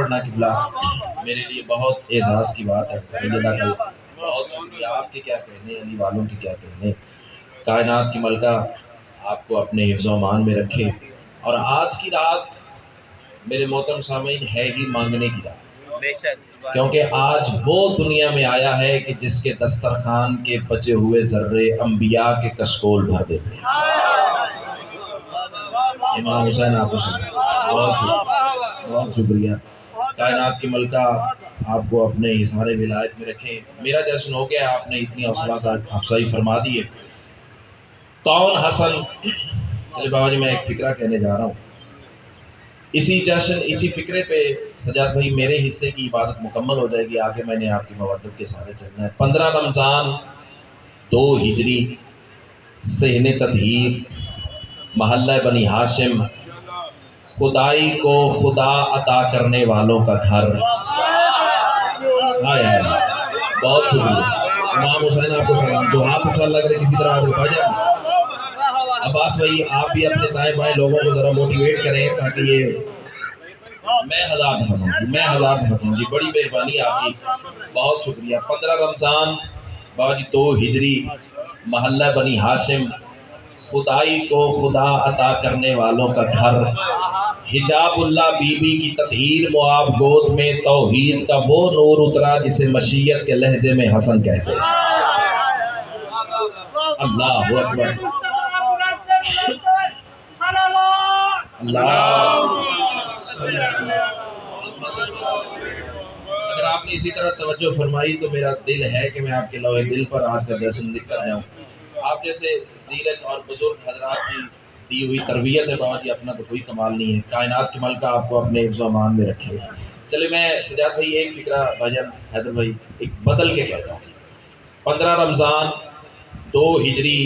پڑھنا قبلہ میرے لیے بہت اعزاز کی بات ہے. سیدنا کل بہت شکریہ. آپ کے کیا کہنے, علی والوں کے کیا کہنے. کائنات کی ملکہ آپ کو اپنے حفظ و امان میں رکھے. اور آج کی رات میرے محترم سامعین ہے ہی مانگنے کی رات, کیونکہ آج وہ دنیا میں آیا ہے کہ جس کے دسترخوان کے بچے ہوئے ذرے انبیاء کے کشکول بھر دیتے ہیں. امام حسین آپ کو بہت شکریہ. کائنات کی ملکہ آپ کو اپنے اظہار ولایت میں رکھیں. میرا جشن ہو گیا, آپ نے اتنی حوصلہ افزائی فرما دی ہے. کون حسن, چلے بابا جی میں ایک فکرہ کہنے جا رہا ہوں. اسی جشن اسی فکرے پہ سجاد بھائی میرے حصے کی عبادت مکمل ہو جائے گی. آگے میں نے آپ کی مودت کے سارے چلنا ہے. 15 رمضان 2 ہجری صحن تطہیر محلہ بنی ہاشم, خدائی کو خدا عطا کرنے والوں کا گھر. بہت شکریہ. امام حسین آپ کو سلام. جو ہاتھ اٹھا لگ رہے کسی طرح آپ اٹھا جائیں. عباس بھائی آپ بھی اپنے دائیں بائیں لوگوں کو ذرا موٹیویٹ کریں تاکہ یہ میں ہزار دفعہ ہوں جی. بڑی مہربانی آپ کی, بہت شکریہ. 15 رمضان بابا جی 2 ہجری محلہ بنی ہاشم, خدائی کو خدا عطا کرنے والوں کا گھر. حجاب اللہ بی بی کی تطہیر معاب گود میں توحید کا وہ نور اترا جسے مشیت کے لہجے میں حسن کہتے ہیں. اللہ اکبر. اگر آپ نے اسی طرح توجہ فرمائی تو میرا دل ہے کہ میں آپ کے لوح دل پر آج کا جشن لکھ کر جاؤں. آپ جیسے زیرت اور بزرگ حضرات کی دی ہوئی تربیت ہے بابا جی, اپنا تو کوئی کمال نہیں ہے. کائنات کی ملکہ آپ کو اپنے حفظ و امان میں رکھے. چلے میں سجاد بھائی ایک فکرہ بھاجن حیدر بھائی ایک بدل کے کہتا ہوں. 15 رمضان 2 ہجری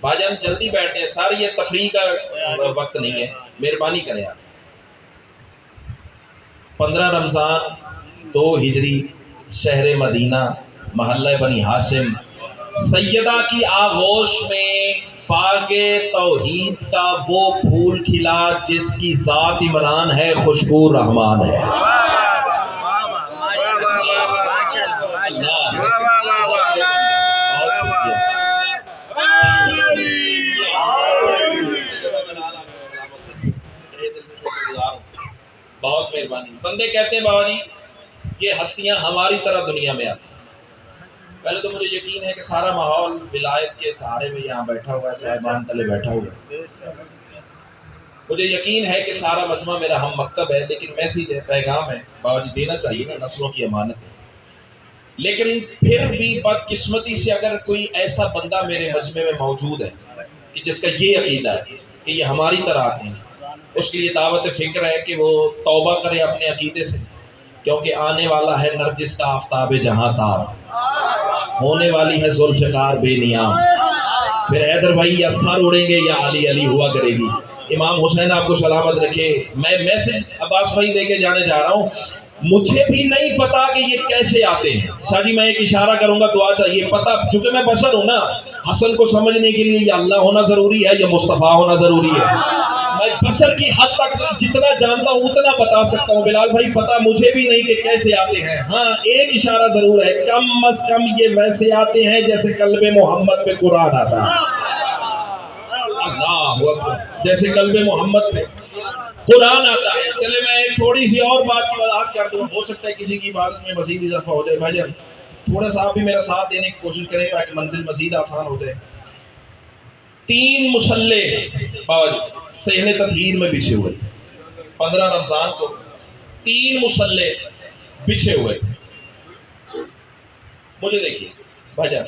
بھاجن جلدی بیٹھتے ہیں, ساری یہ تفریح کا وقت نہیں ہے, مہربانی کریں آپ. 15 رمضان 2 ہجری شہر مدینہ محلہ بنی ہاشم, سیدہ کی آغوش میں پاگے توحید کا وہ پھول کھلا جس کی ذات عمران ہے خوشبو رحمان ہے. بہت مہربانی. بندے کہتے ہیں بابا جی یہ ہستیاں ہماری طرح دنیا میں آتی. پہلے تو مجھے یقین ہے کہ سارا ماحول ولایت کے سہارے میں یہاں بیٹھا ہوا ہے, صاحبان تلے بیٹھا ہوا ہے. مجھے یقین ہے کہ سارا مجمع میرا ہم مکتب ہے, لیکن میسیج ہے, پیغام ہے بابا جی دینا چاہیے نا, نسلوں کی امانت ہے. لیکن پھر بھی بدقسمتی سے اگر کوئی ایسا بندہ میرے مجمع میں موجود ہے کہ جس کا یہ عقیدہ ہے کہ یہ ہماری طرح آتے ہیں, اس کے لیے دعوت فکر ہے کہ وہ توبہ کرے اپنے عقیدے سے, کیونکہ آنے والا ہے نرجس کا آفتاب جہاں تار, ہونے والی ہے ذوالفقار بے نیام. پھر حیدر بھائی یا سر اڑیں گے یا علی علی ہوا کرے گی. امام حسین آپ کو سلامت رکھے. میں میسج عباس بھائی دے کے جانے جا رہا ہوں. مجھے بھی نہیں پتا کہ یہ کیسے آتے ہیں. شاہ جی میں ایک اشارہ کروں گا, دعا چاہیے. پتا چونکہ میں بشر ہوں نا, حسن کو سمجھنے کے لیے یا اللہ ہونا ضروری ہے یا مصطفیٰ ہونا ضروری ہے. میں بشر کی حد تک جتنا جانتا ہوں اتنا بتا سکتا ہوں. بلال بھائی پتا مجھے بھی نہیں کہ کیسے آتے ہیں. ہاں ایک اشارہ ضرور ہے, کم از کم یہ ویسے آتے ہیں جیسے قلب محمد پہ قرآن آتا ہے. اللہ اکبر, جیسے قلب محمد پہ قرآن آتا ہے. چلے میں ایک تھوڑی سی اور بات کی وضاحت کر دوں, ہو سکتا ہے کسی کی عبادت میں مزید اضافہ ہو جائے. بھائی جان تھوڑا سا آپ بھی میرا ساتھ دینے کی کوشش کریں تاکہ منزل مزید آسان ہو جائے. 3 مصلے بابا جی صحن تطہیر میں بچھے ہوئے. 15 رمضان کو 3 مصلے بچھے ہوئے. مجھے دیکھیے بھائی جان,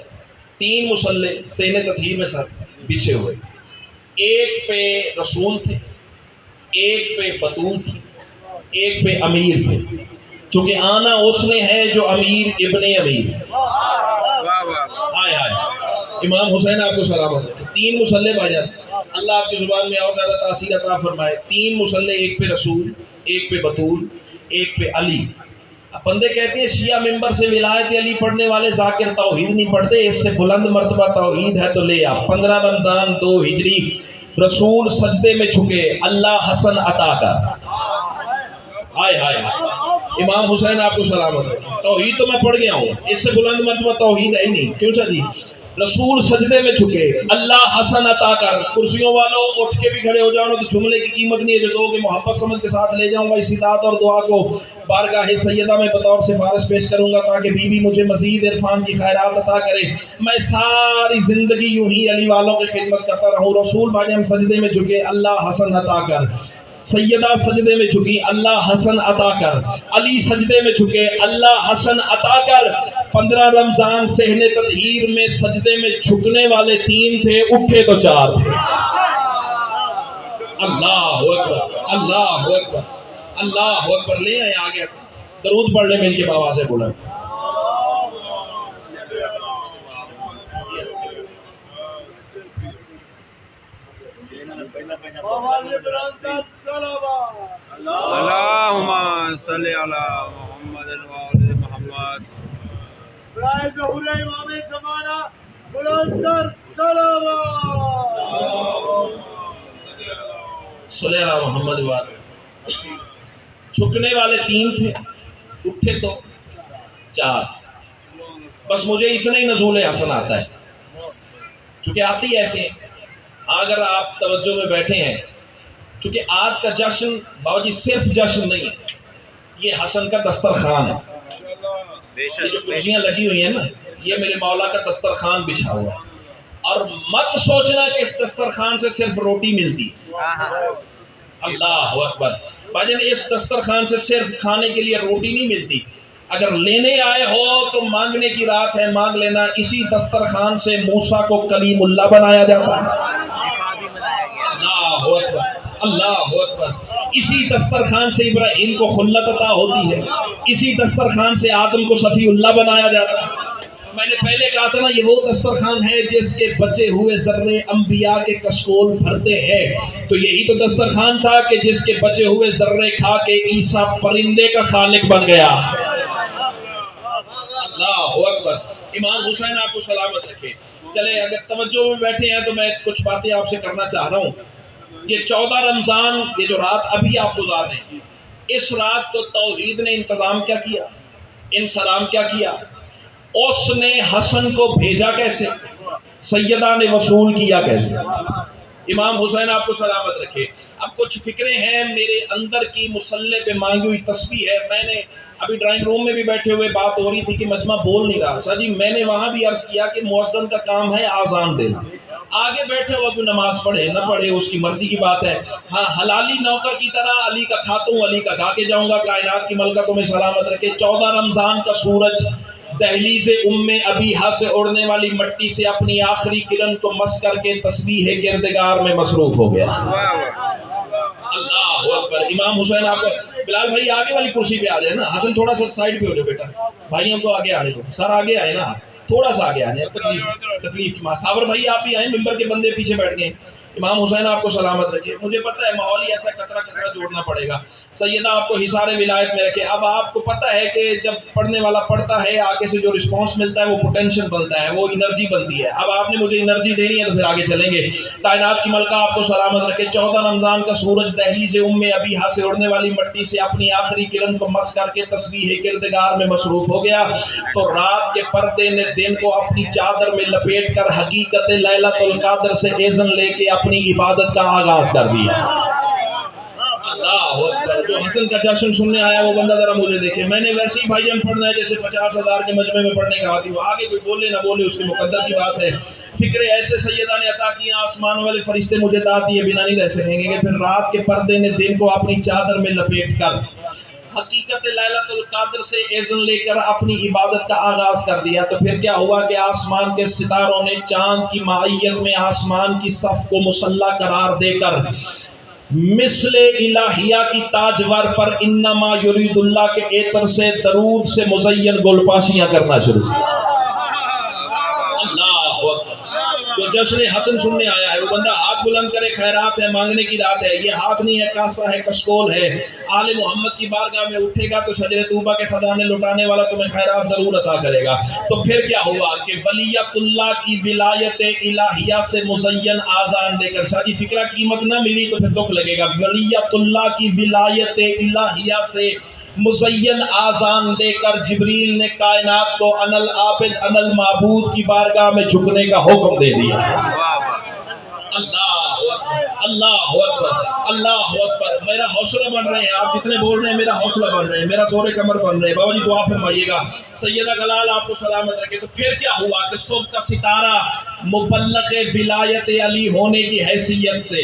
3 مصلے صحن تطہیر میں سر بچھے ہوئے. ایک پہ رسول تھے, ایک پہ بطول تھی, ایک پہ امیر تھے. چونکہ آنا اس نے ہے جو امیر ابن امیر. امام حسین آپ کو سلامت ہے. 3 مصلے بھائی جان, اللہ آپ کی زبان میں اور زیادہ تاثیر عطا فرمائے. 3 مصلے, ایک پہ رسول, ایک پہ بطول, ایک پہ علی. بندے کہتے ہیں شیعہ ممبر سے ولایت علی پڑھنے والے ذاکر توحید نہیں پڑھتے, اس سے بلند مرتبہ توحید ہے تو لے آپ. 15 رمضان 2 ہجری رسول سجدے میں جھکے, اللہ حسن عطا کر. ہائے ہائے امام حسین آپ کو سلامت رکھے. توحید تو میں پڑھ گیا ہوں، اس سے بلند مرتبہ توحید ہے ہی نہیں. کیوں سر جی؟ رسول سجدے میں جھکے، اللہ حسن عطا کر. کرسیوں والوں اٹھ کے بھی کھڑے ہو جاؤ نا تو جملے کی قیمت نہیں ہے جو دو کہ محبت سمجھ کے ساتھ لے جاؤں گا. اسی دعات اور دعا کو بارگاہ سیدہ میں بطور سفارش پیش کروں گا تاکہ بی بی مجھے مزید عرفان کی خیرات عطا کرے. میں ساری زندگی یوں ہی علی والوں کی خدمت کرتا رہوں. رسول بھائی ہم سجدے میں جھکے، اللہ حسن عطا کر. سیدہ سجدے میں جھکی، اللہ حسن عطا کر. علی سجدے میں جھکے، اللہ حسن عطا کر. 15 رمضان صحن تطہیر میں سجدے میں جھکنے والے 3 تھے، اٹھے تو 4 تھے. اللہ اکبر، اللہ اکبر، اللہ اکبر. لے آئے آگے درود پڑھ لیں میں ان کے بابا سے بولا. اللہم صلی علی محمد وآل محمد. برائے ظہور امام زمانہ بلند تر صلوات. صلی اللہ محمد وآل. جھکنے والے 3 تھے، اٹھے تو 4. بس مجھے اتنا ہی نزول حسن آتا ہے چونکہ آتی ایسے. اگر آپ توجہ میں بیٹھے ہیں، چونکہ آج کا جشن بابا جی صرف جشن نہیں ہے، یہ حسن کا دسترخوان ہے. یہ جو کرسیاں لگی ہوئی ہیں نا، یہ میرے مولا کا دسترخوان بچھا ہوا ہے. اور مت سوچنا کہ اس دسترخوان سے صرف روٹی ملتی. اللہ اکبر. بھائی اس دسترخوان سے صرف کھانے کے لیے روٹی نہیں ملتی. اگر لینے آئے ہو تو مانگنے کی رات ہے، مانگ لینا. اسی دسترخوان سے موسیٰ کو کلیم اللہ بنایا جاتا ہے. اللہ اکبر، اللہ اکبر. اسی دسترخوان سے ابراہیم کو خلت عطا ہوتی ہے. اسی دسترخوان سے آدم کو صفی اللہ بنایا جاتا ہے. میں نے پہلے کہا تھا نا، یہ وہ دسترخوان ہے جس کے بچے ہوئے ذرے انبیاء کے کشکول بھرتے ہیں. تو یہی تو دسترخوان تھا کہ جس کے بچے ہوئے ذرے کھا کے عیسیٰ پرندے کا خالق بن گیا. اللہ اکبر. امام حسین آپ کو سلامت رکھے. چلے اگر توجہ میں بیٹھے ہیں تو میں کچھ باتیں آپ سے کرنا چاہ رہا ہوں. یہ 14 رمضان، یہ جو رات ابھی آپ گزار رہے ہیں، اس رات کو توحید نے انتظام کیا کیا، انسلام کیا کیا. اس نے حسن کو بھیجا کیسے، سیدہ نے وصول کیا کیسے. امام حسین آپ کو سلامت رکھے. اب کچھ فکریں ہیں میرے اندر کی، مصلح پہ مانگی ہوئی تسبیح ہے. میں نے ابھی ڈرائنگ روم میں بھی بیٹھے ہوئے بات ہو رہی تھی کہ مجمع بول نہیں رہا. سر جی میں نے وہاں بھی عرض کیا کہ مؤذن کا کام ہے آذان دینا. آگے بیٹھے ہوا کوئی نماز پڑھے نہ پڑھے اس کی مرضی کی بات ہے. ہاں حلالی نوکر کی طرح علی کا کھاتا ہوں، علی کا کھا کے جاؤں گا. کائنات کی ملکہ تمہیں سلامت رکھے. 14 رمضان کا سورج دہلیز ام ابیہا سے اڑنے والی مٹی سے اپنی آخری کرن کو مس کر کے تسبیح گردگار میں مصروف ہو گیا. اللہ اکبر. امام حسین آپ کو، بلال بھائی آگے والی کرسی پہ آ جائے نا. حسن تھوڑا سا سائڈ پہ ہو جاؤ بیٹا. بھائیوں کو آگے آنے دو. سر آگے آئے نا، تھوڑا سا آگے آنے. تکلیف کی بات. خاور بھائی آپ ہی آئے، ممبر کے بندے پیچھے بیٹھ گئے. امام حسین آپ کو سلامت رکھے. مجھے پتہ ہے ماحول ہی ایسا قطرہ قطرہ جوڑنا پڑے گا. سیدہ آپ کو حصار ولایت میں رکھے. اب آپ کو پتہ ہے کہ جب پڑھنے والا پڑھتا ہے آگے سے جو رسپانس ملتا ہے وہ پوٹینشل بنتا ہے، وہ انرجی بنتی ہے. اب آپ نے مجھے انرجی دینی ہے تو پھر آگے چلیں گے. کائنات کی ملکہ آپ کو سلامت رکھے. 14 رمضان کا سورج دہلیز ام ابیہا سے اڑنے والی مٹی سے اپنی آخری کرن کو مس کر کے تسبیح کردگار میں مصروف ہو گیا. تو رات کے پردے نے دن کو اپنی چادر میں لپیٹ کر حقیقت لیلۃ القدر سے اذن لے کے اپنی عبادت کا آغاز کر دیا. اللہ اکبر. جو حسن کا جشن سننے آیا وہ بندہ ذرا مجھے دیکھے. میں نے ویسے ہی بھائی جان پڑھنا ہے جیسے 50,000 کے مجمع میں پڑھنے کا عادی ہو. آگے کوئی بولے نہ بولے اس کی مقدر کی بات ہے. فکرے ایسے سیدہ نے عطا کیا، آسمان والے فرشتے مجھے داد دیے بنا نہیں رہ سکیں گے. پھر رات کے پردے نے دن کو اپنی چادر میں لپیٹ کر حقیقت لیلۃ القدر سے اذن لے کر اپنی عبادت کا آغاز کر دیا. تو پھر کیا ہوا کہ آسمان کے ستاروں نے چاند کی معیت میں آسمان کی صف کو مسلح قرار دے کر مثل الہیہ کی تاجور پر انما یرید اللہ کے ایتر سے درود سے مزین گل پاشیاں کرنا شروع کیا. جو جشن حسن سننے آیا ہے وہ بندہ ہاتھ بلند کرے. خیرات ہے، مانگنے کی رات ہے. یہ ہاتھ نہیں ہے، کاسا ہے، کشکول ہے. آل محمد کی بارگاہ میں اٹھے گا تو شجر طوبہ کے خزانے لٹانے والا تمہیں خیرات ضرور عطا کرے گا. تو پھر کیا ہوا کہ ولیت اللہ کی ولایت الہیہ سے مزین آذان دے کر شادی فکرہ قیمت نہ ملی تو پھر دکھ لگے گا. ولیت اللہ کی ولایت الہیہ سے مزین آذان دے کر جبریل نے کائنات کو انل عابد انل معبود کی بارگاہ میں جھکنے کا حکم دے دیا۔ اللہ اکبر، اللہ اکبر، اللہ اکبر۔ میرا حوصلہ بن رہے ہیں، آپ جتنے بول رہے ہیں میرا حوصلہ بن رہے ہیں، میرا زور کمر بن رہے ہیں۔ بابا جی دعا فرمائیے گا سیدہ گلال آپ کو سلامت رکھے۔ تو پھر کیا ہوا کہ صبح کا ستارہ مبلغ ولایت علی ہونے کی حیثیت سے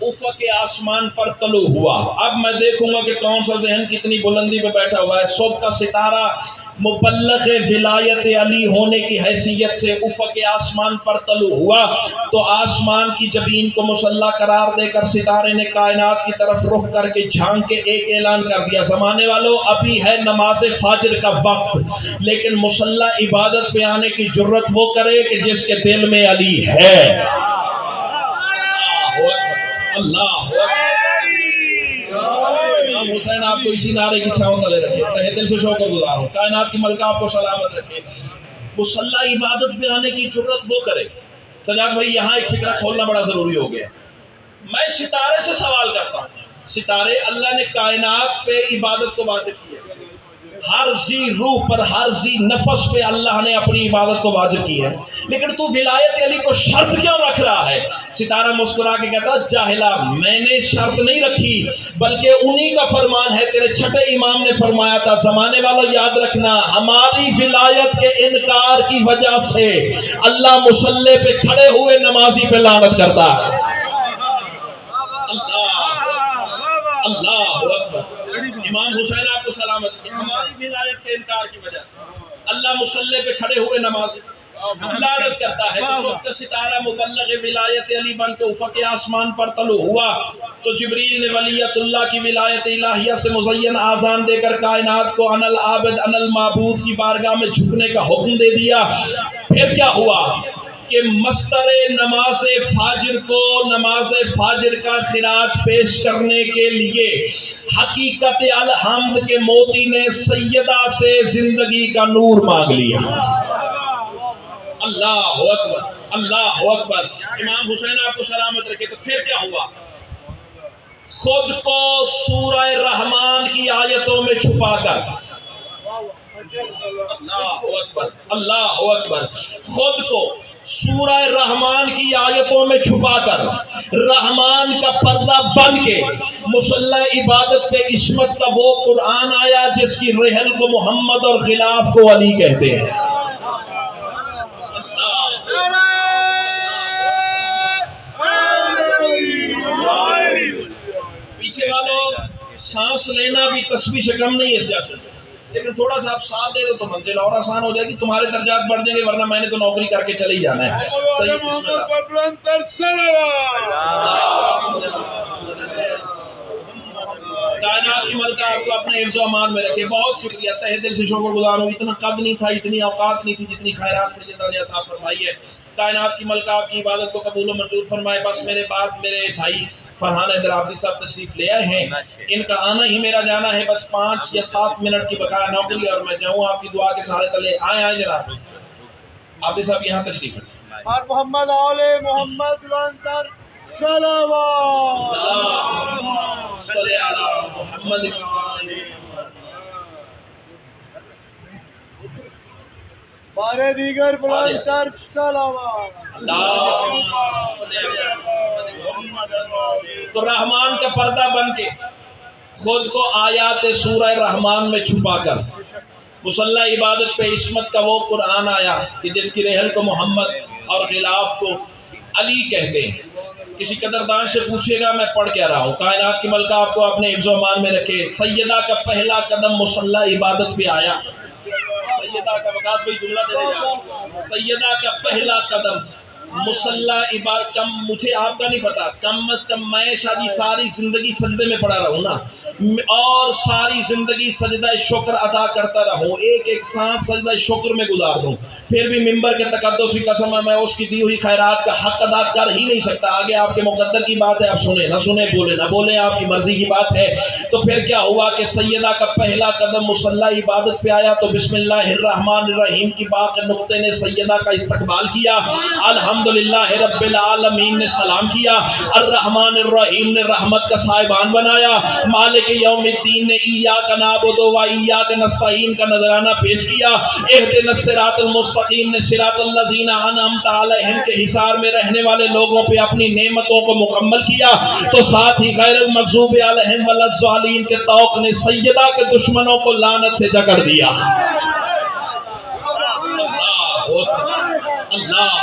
افق آسمان پر طلوع ہوا۔ اب میں دیکھوں گا کہ کون سا ذہن کتنی بلندی پہ بیٹھا ہوا ہے۔ صبح کا ستارہ مبلغ ولایت علی ہونے کی حیثیت سے افق آسمان پر طلوع ہوا تو آسمان کی جبین کو مسلح قرار دے کر ستارے نے کائنات کی طرف رخ کر کے جھانک کے ایک اعلان کر دیا، زمانے والوں ابھی ہے نماز فجر کا وقت، لیکن مسلح عبادت پہ آنے کی جرت وہ کرے کہ جس کے دل میں علی ہے۔ اللہ امام حسین آپ کو اسی نعرے کی چھاؤں تلے رکھے، تہہ دل سے شکر گزار ہوں، کائنات کی ملکہ آپ کو سلامت رکھے۔ مسلح عبادت پہ آنے کی جرت وہ کرے۔ سجاد بھائی یہاں ایک فکرہ کھولنا بڑا ضروری ہو گیا۔ میں ستارے سے سوال کرتا ہوں، ستارے اللہ نے کائنات پہ عبادت کو واجب کیا، ہر ذی روح پر ہر ذی نفس پہ اللہ نے اپنی عبادت کو واجب کی ہے، لیکن تو ولایت علی کو شرط کیوں رکھ رہا ہے؟ ستارہ مسکرا کے کہتا جاہلا میں نے شرط نہیں رکھی بلکہ انہی کا فرمان ہے، تیرے چھٹے امام نے فرمایا تھا زمانے والا یاد رکھنا ہماری ولایت کے انکار کی وجہ سے اللہ مصلی پہ کھڑے ہوئے نمازی پہ لعنت کرتا ہے۔ اللہ اکبر۔ امام حسین آپ کو سلامت، ہماری ولایت کے انکار کی وجہ سے اللہ مصلی پہ کھڑے ہوئے نمازی لعنت کرتا ہے۔ تو صبح کا ستارہ مبلغ ولایت علی بن کے افق آسمان پر طلوع ہوا تو جبریل نے ولیت اللہ کی ولایت الہیہ سے مزین آذان دے کر کائنات کو انل عابد انل معبود کی بارگاہ میں جھکنے کا حکم دے دیا۔ پھر کیا ہوا کہ مستر نماز فاجر کو نماز فاجر کا خراج پیش کرنے کے لیے حقیقت الحمد کے موتی نے سیدہ سے زندگی کا نور مانگ لیا۔ اللہ اکبر، اللہ اکبر۔ امام حسین آپ کو سلامت رکھے۔ تو پھر کیا ہوا؟ خود کو سورہ رحمان کی آیتوں میں چھپا کر، اللہ اکبر، اللہ اکبر، خود کو سورہ رحمان کی آیتوں میں چھپا کر رحمان کا پردہ بن کے مسلح عبادت پہ عصمت کا وہ قرآن آیا جس کی رحل کو محمد اور غلاف کو علی کہتے ہیں۔ پیچھے والوں سانس لینا بھی تسبیح سے کم نہیں ہے سیاست، لیکن تھوڑا سا آپ ساتھ دے دو تو منزل اور آسان ہو جائے گی، تمہارے درجات بڑھ جائیں گے، ورنہ میں نے تو نوکری کر کے چلے ہی جانا ہے۔ صحیح بسم کائنات کی ملکہ آپ کو اپنے حفظ و امان میں رکھے۔ بہت شکریہ، تہہ دل سے شکر گزار ہوں۔ اتنا قد نہیں تھا، اتنی اوقات نہیں تھی جتنی خیرات سیدہ نے عطا فرمائی ہے۔ کائنات کی ملکہ آپ کی عبادت کو قبول و منظور فرمائے۔ بس میرے بعد میرے بھائی فرحان حیدر عابدی صاحب تشریف لے آئے ہیں، ان کا آنا ہی میرا جانا ہے، بس 5 یا 7 منٹ کی بقایا نوکری اور میں جاؤں آپ کی دعا کے سہارے تلے۔ آئے جناب عابدی صاحب یہاں تشریف رکھیں۔ اور محمد آل محمد لنکر صلوات اللہم صلی علی محمد بارے دیگر بلند تر صلوات۔ تو رحمان کا پردہ بن کے خود کو آیات سورہ رحمان میں چھپا کر مسلح عبادت پہ عصمت کا وہ قرآن آیا کہ جس کی رحل کو محمد اور غلاف کو علی کہتے ہیں۔ کسی قدردان سے پوچھے گا میں پڑھ کیا رہا ہوں۔ کائنات کی ملکہ آپ کو اپنے حفظ و امان میں رکھے۔ سیدہ کا پہلا قدم مسلح عبادت پہ آیا۔ سیدہ کا وقاص بھائی جملہ دے جا، سیدہ کا پہلا قدم مسلح عبادت، کم مجھے آپ کا نہیں پتا، کم از کم میں شاہ جی ساری زندگی سجدے میں پڑا رہوں نا، اور ساری زندگی سجدہ شکر ادا کرتا رہوں، ایک ایک سانس سجدہ شکر میں گزار دوں، پھر بھی ممبر کے تقدس کی قسم ہے میں اس کی دی ہوئی خیرات کا حق ادا کر ہی نہیں سکتا۔ آگے آپ کے مقدر کی بات ہے، آپ سنیں نہ سنیں، بولے نہ بولے، آپ کی مرضی کی بات ہے۔ تو پھر کیا ہوا کہ سیدہ کا پہلا قدم مسلح عبادت پہ آیا تو بسم اللہ الرحمن الرحیم کی بات نقطے نے سیدہ کا استقبال کیا۔ الحمد الحمدللہ رب العالمین نے سلام کیا، الرحمن الرحیم نے رحمت کا صاحبان بنایا، مالک یوم الدین نے ایاک نعبد و ایاک نستعین کا نذرانہ پیش کیا، اہدنا الصراط المستقیم نے صراط الذین انعمت علیہم کے حصار میں رہنے والے لوگوں پہ اپنی نعمتوں کو مکمل کیا، تو ساتھ ہی غیر المغضوب علیہم ولا الضالین کے طوق نے سیدہ کے دشمنوں کو لعنت سے جکڑ دیا۔ اللہ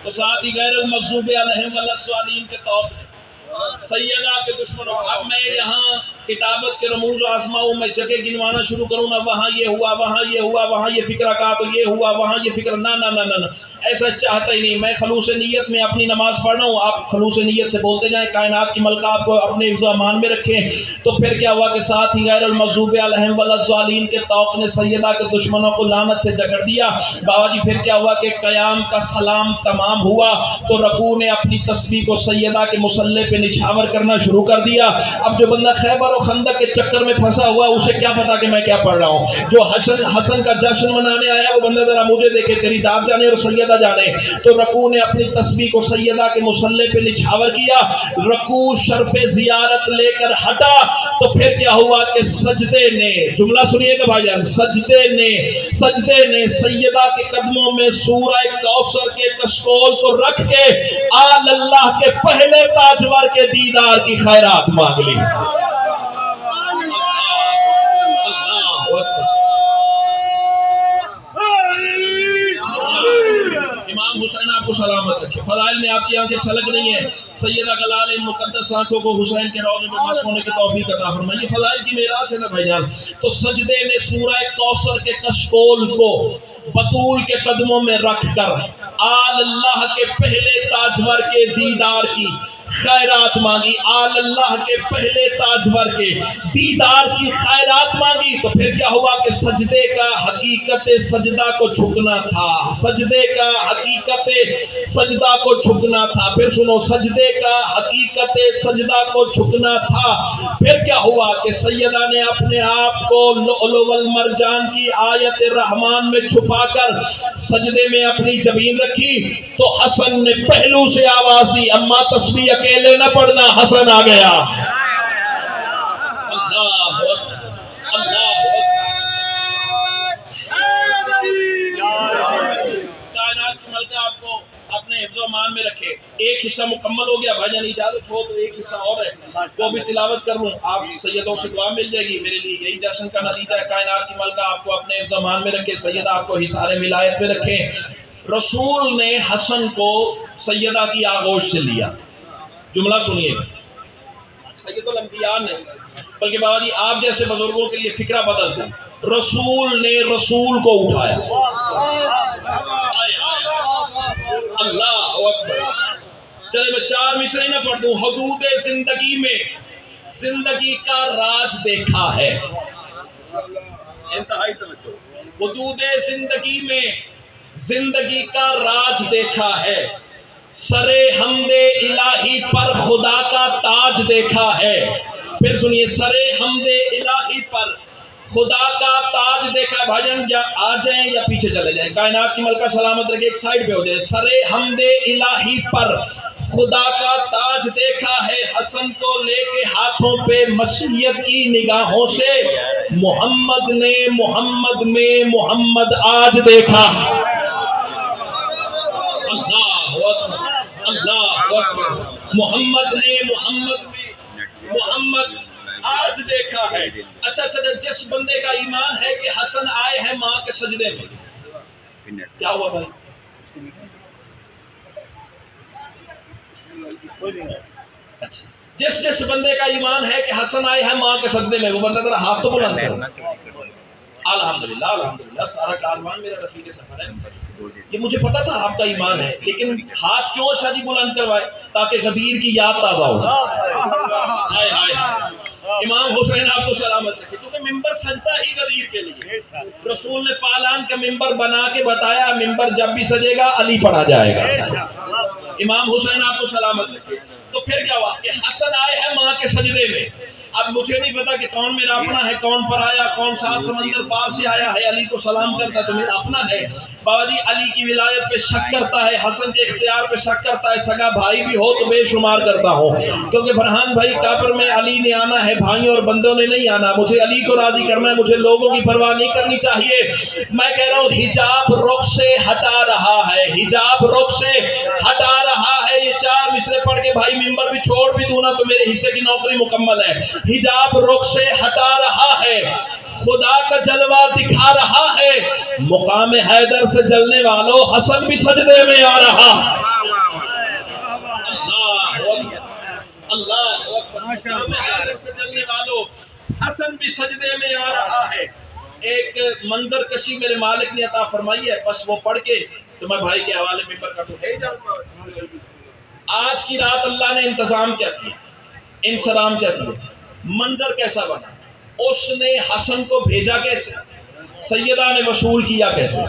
تو ساتھ ہی غیر المغضوب علیہم ولا الضالین کے طور پر سیدہ کے دشمنوں۔ اب میں یہاں خطابت کے رموز و آزماؤں میں جگہ گنوانا شروع کروں نا، وہاں یہ ہوا، وہاں یہ ہوا، وہاں یہ فکرہ کہا تو یہ ہوا، وہاں یہ فکر، نہ نہ نہ نہ، ایسا چاہتا ہی نہیں۔ میں خلوص نیت میں اپنی نماز پڑھ رہا ہوں، آپ خلوص نیت سے بولتے جائیں، کائنات کی ملکہ آپ کو اپنے حفظ و امان میں رکھیں۔ تو پھر کیا ہوا کہ ساتھ ہی غیر المغضوب علیہم ولا الضالین کے طوق نے سیدہ کے دشمنوں کو لعنت سے جکڑ دیا۔ بابا جی پھر کیا ہوا کہ قیام کا سلام تمام ہوا تو رکوع نے اپنی تسبیح کو سیدہ کے مصلی پہ نچھاور کرنا شروع کر دیا۔ اب جو بندہ خیبر و خندق کے چکر میں پھنسا ہوا اسے کیا پتا کہ میں کیا پڑھ رہا ہوں؟ جو حسن کا جشن منانے آیا وہ بندہ ذرا مجھے دیکھے، تیری داد جانے اور سیدہ جانے۔ تو رکوع نے اپنی تسبیح کو سیدہ کے مصلی پہ نچھاور کیا، رکوع شرف زیارت لے کر ہٹا تو پھر کیا ہوا کہ سجدے نے، جملہ سنیے گا بھائی جان، سجدے نے سیدہ کے قدموں میں سورہ کوثر کے کشکول کو رکھ کے آل اللہ کے پہلے تاجور کے دیدار کی خیرات مانگ لی۔ امام حسین آپ کو سلامت رکھے، فضائل میں آپ کی آنکھیں چھلک رہی ہیں، سیدہ کلال ان مقدس آنکھوں کو حسین کے روضے میں مست ہونے کی توفیق عطا فرمائے۔ یہ فضائل کی معراج ہے نا بھائی جان۔ تو سجدے نے سورہ کوثر کے کشکول کو بطول کے قدموں میں رکھ کر آل اللہ کے پہلے تاجور کے دیدار کی خیرات مانگی، آل اللہ کے پہلے تاجور کے دیدار کی خیرات مانگی۔ تو پھر کیا ہوا کہ سجدے کا حقیقت سجدہ کو جھکنا تھا، سجدے کا حقیقت سجدہ کو جھکنا تھا۔ پھر سنو، سجدے کا حقیقت سجدہ کو جھکنا تھا۔ پھر کیا ہوا کہ سیدہ نے اپنے آپ کو لؤلؤ والمرجان کی آیت رحمان میں چھپا کر سجدے میں اپنی جبین رکھی تو حسن نے پہلو سے آواز دی، اماں تسبیح اکیلے نہ پڑھنا، حسن آ گیا۔ اللہ اکبر، اللہ کائنات کی ملکہ آپ کو اپنے حفظ و امان میں رکھے۔ ایک حصہ مکمل ہو گیا، بھائی جان اجازت ہو تو ایک حصہ اور ہے وہ بھی تلاوت کر لوں، آپ سیدوں سے دعا مل جائے گی میرے لیے۔ یہی جشن کا نتیجہ ہے، کائنات کی ملکہ آپ کو اپنے حفظ و امان میں رکھے، سیدہ آپ کو حصار ولایت میں رکھے۔ رسول نے حسن کو سیدہ کی آغوش سے لیا، جملہ سنیے گا، سید الانبیاء نے، بلکہ بابا جی آپ جیسے بزرگوں کے لیے فکرہ بدل دیں، رسول نے رسول کو اٹھایا۔ اللہ اکبر۔ چلے میں چار مصرعی نہ پڑھ دوں۔ حدود زندگی میں زندگی کا راج دیکھا ہے، انتہائی توجہ، حدود زندگی میں زندگی کا راج دیکھا ہے، سرے حمد الہی پر خدا کا تاج دیکھا ہے۔ پھر سنیے، سرے حمد الہی پر خدا کا تاج دیکھا ہے۔ بھائی جان آ جائیں یا پیچھے چلے جائیں، کائنات کی ملکہ سلامت رکھے، ایک سائیڈ پہ ہو جائے۔ سرے حمد الہی پر خدا کا تاج دیکھا ہے، حسن کو لے کے ہاتھوں پہ مشیت کی نگاہوں سے محمد نے محمد میں محمد آج دیکھا۔ اللہ اکبر۔ محمد نے محمد میں محمد آج دیکھا ہے۔ اچھا جس بندے کا ایمان ہے کہ حسن آئے ہیں ماں کے سجدے میں، کیا ہوا بھائی؟ اچھا جس بندے کا ایمان ہے کہ حسن آئے ہیں ماں کے سجدے میں، وہ بندہ ذرا ہاتھ تو بلند کرے۔ الحمدللہ الحمدللہ، سارا کاروان میرا رفیق سفر ہے۔ یہ مجھے پتا تھا آپ کا ایمان ہے، لیکن ہاتھ کیوں شادی بلند کروائے؟ تاکہ غدیر کی یاد تازہ ہو۔ ہائے ہائے، امام حسین آپ کو سلامت رکھے، کیونکہ ممبر سجدہ ہی غدیر کے لیے۔ رسول نے پالان کا ممبر بنا کے بتایا، ممبر جب بھی سجے گا علی پڑھا جائے گا۔ امام حسین آپ کو سلامت رکھے۔ تو پھر کیا ہوا کہ حسن آئے ہیں ماں کے سجدے میں، اب مجھے نہیں پتا کہ کون میرا اپنا ہے، کون پر آیا، کون سات سمندر پار سے آیا ہے علی کو سلام کرتا تو میرا اپنا ہے۔ بابا جی علی کی ولایت پہ شک کرتا ہے، حسن کے اختیار پہ شک کرتا ہے، سگا بھائی بھی ہو تو بے شمار کرتا ہوں، کیونکہ فرحان بھائی قبر میں علی نے آنا ہے، بھائیوں اور بندوں نے نہیں آنا۔ مجھے علی کو راضی کرنا ہے، مجھے لوگوں کی پرواہ نہیں کرنی چاہیے۔ میں کہہ رہا ہوں حجاب رخ سے ہٹا رہا ہے، حجاب رخ سے ہٹا رہا ہے۔ یہ 4 مصرے پڑھ کے بھائی ممبر بھی چھوڑ بھی دوں نا تو میرے حصے کی نوکری مکمل ہے۔ حجاب رخ سے ہٹا رہا ہے، خدا کا جلوہ دکھا رہا ہے، مقام حیدر سے جلنے والوں حسن بھی سجدے میں آ رہا۔ اللہ اکبر، مقام حیدر سے جلنے والوں حسن بھی سجدے میں آ رہا ہے۔ ایک منظر کشی میرے مالک نے عطا فرمائی ہے، بس وہ پڑھ کے تو میں بھائی کے حوالے ممبر کا تو ہے جاؤں۔ آج کی رات اللہ نے انتظام کیا کیا، انسلام کیا کیا، منظر کیسا بنا، اس نے حسن کو بھیجا کیسے، سیدہ نے وصول کیا کیسے۔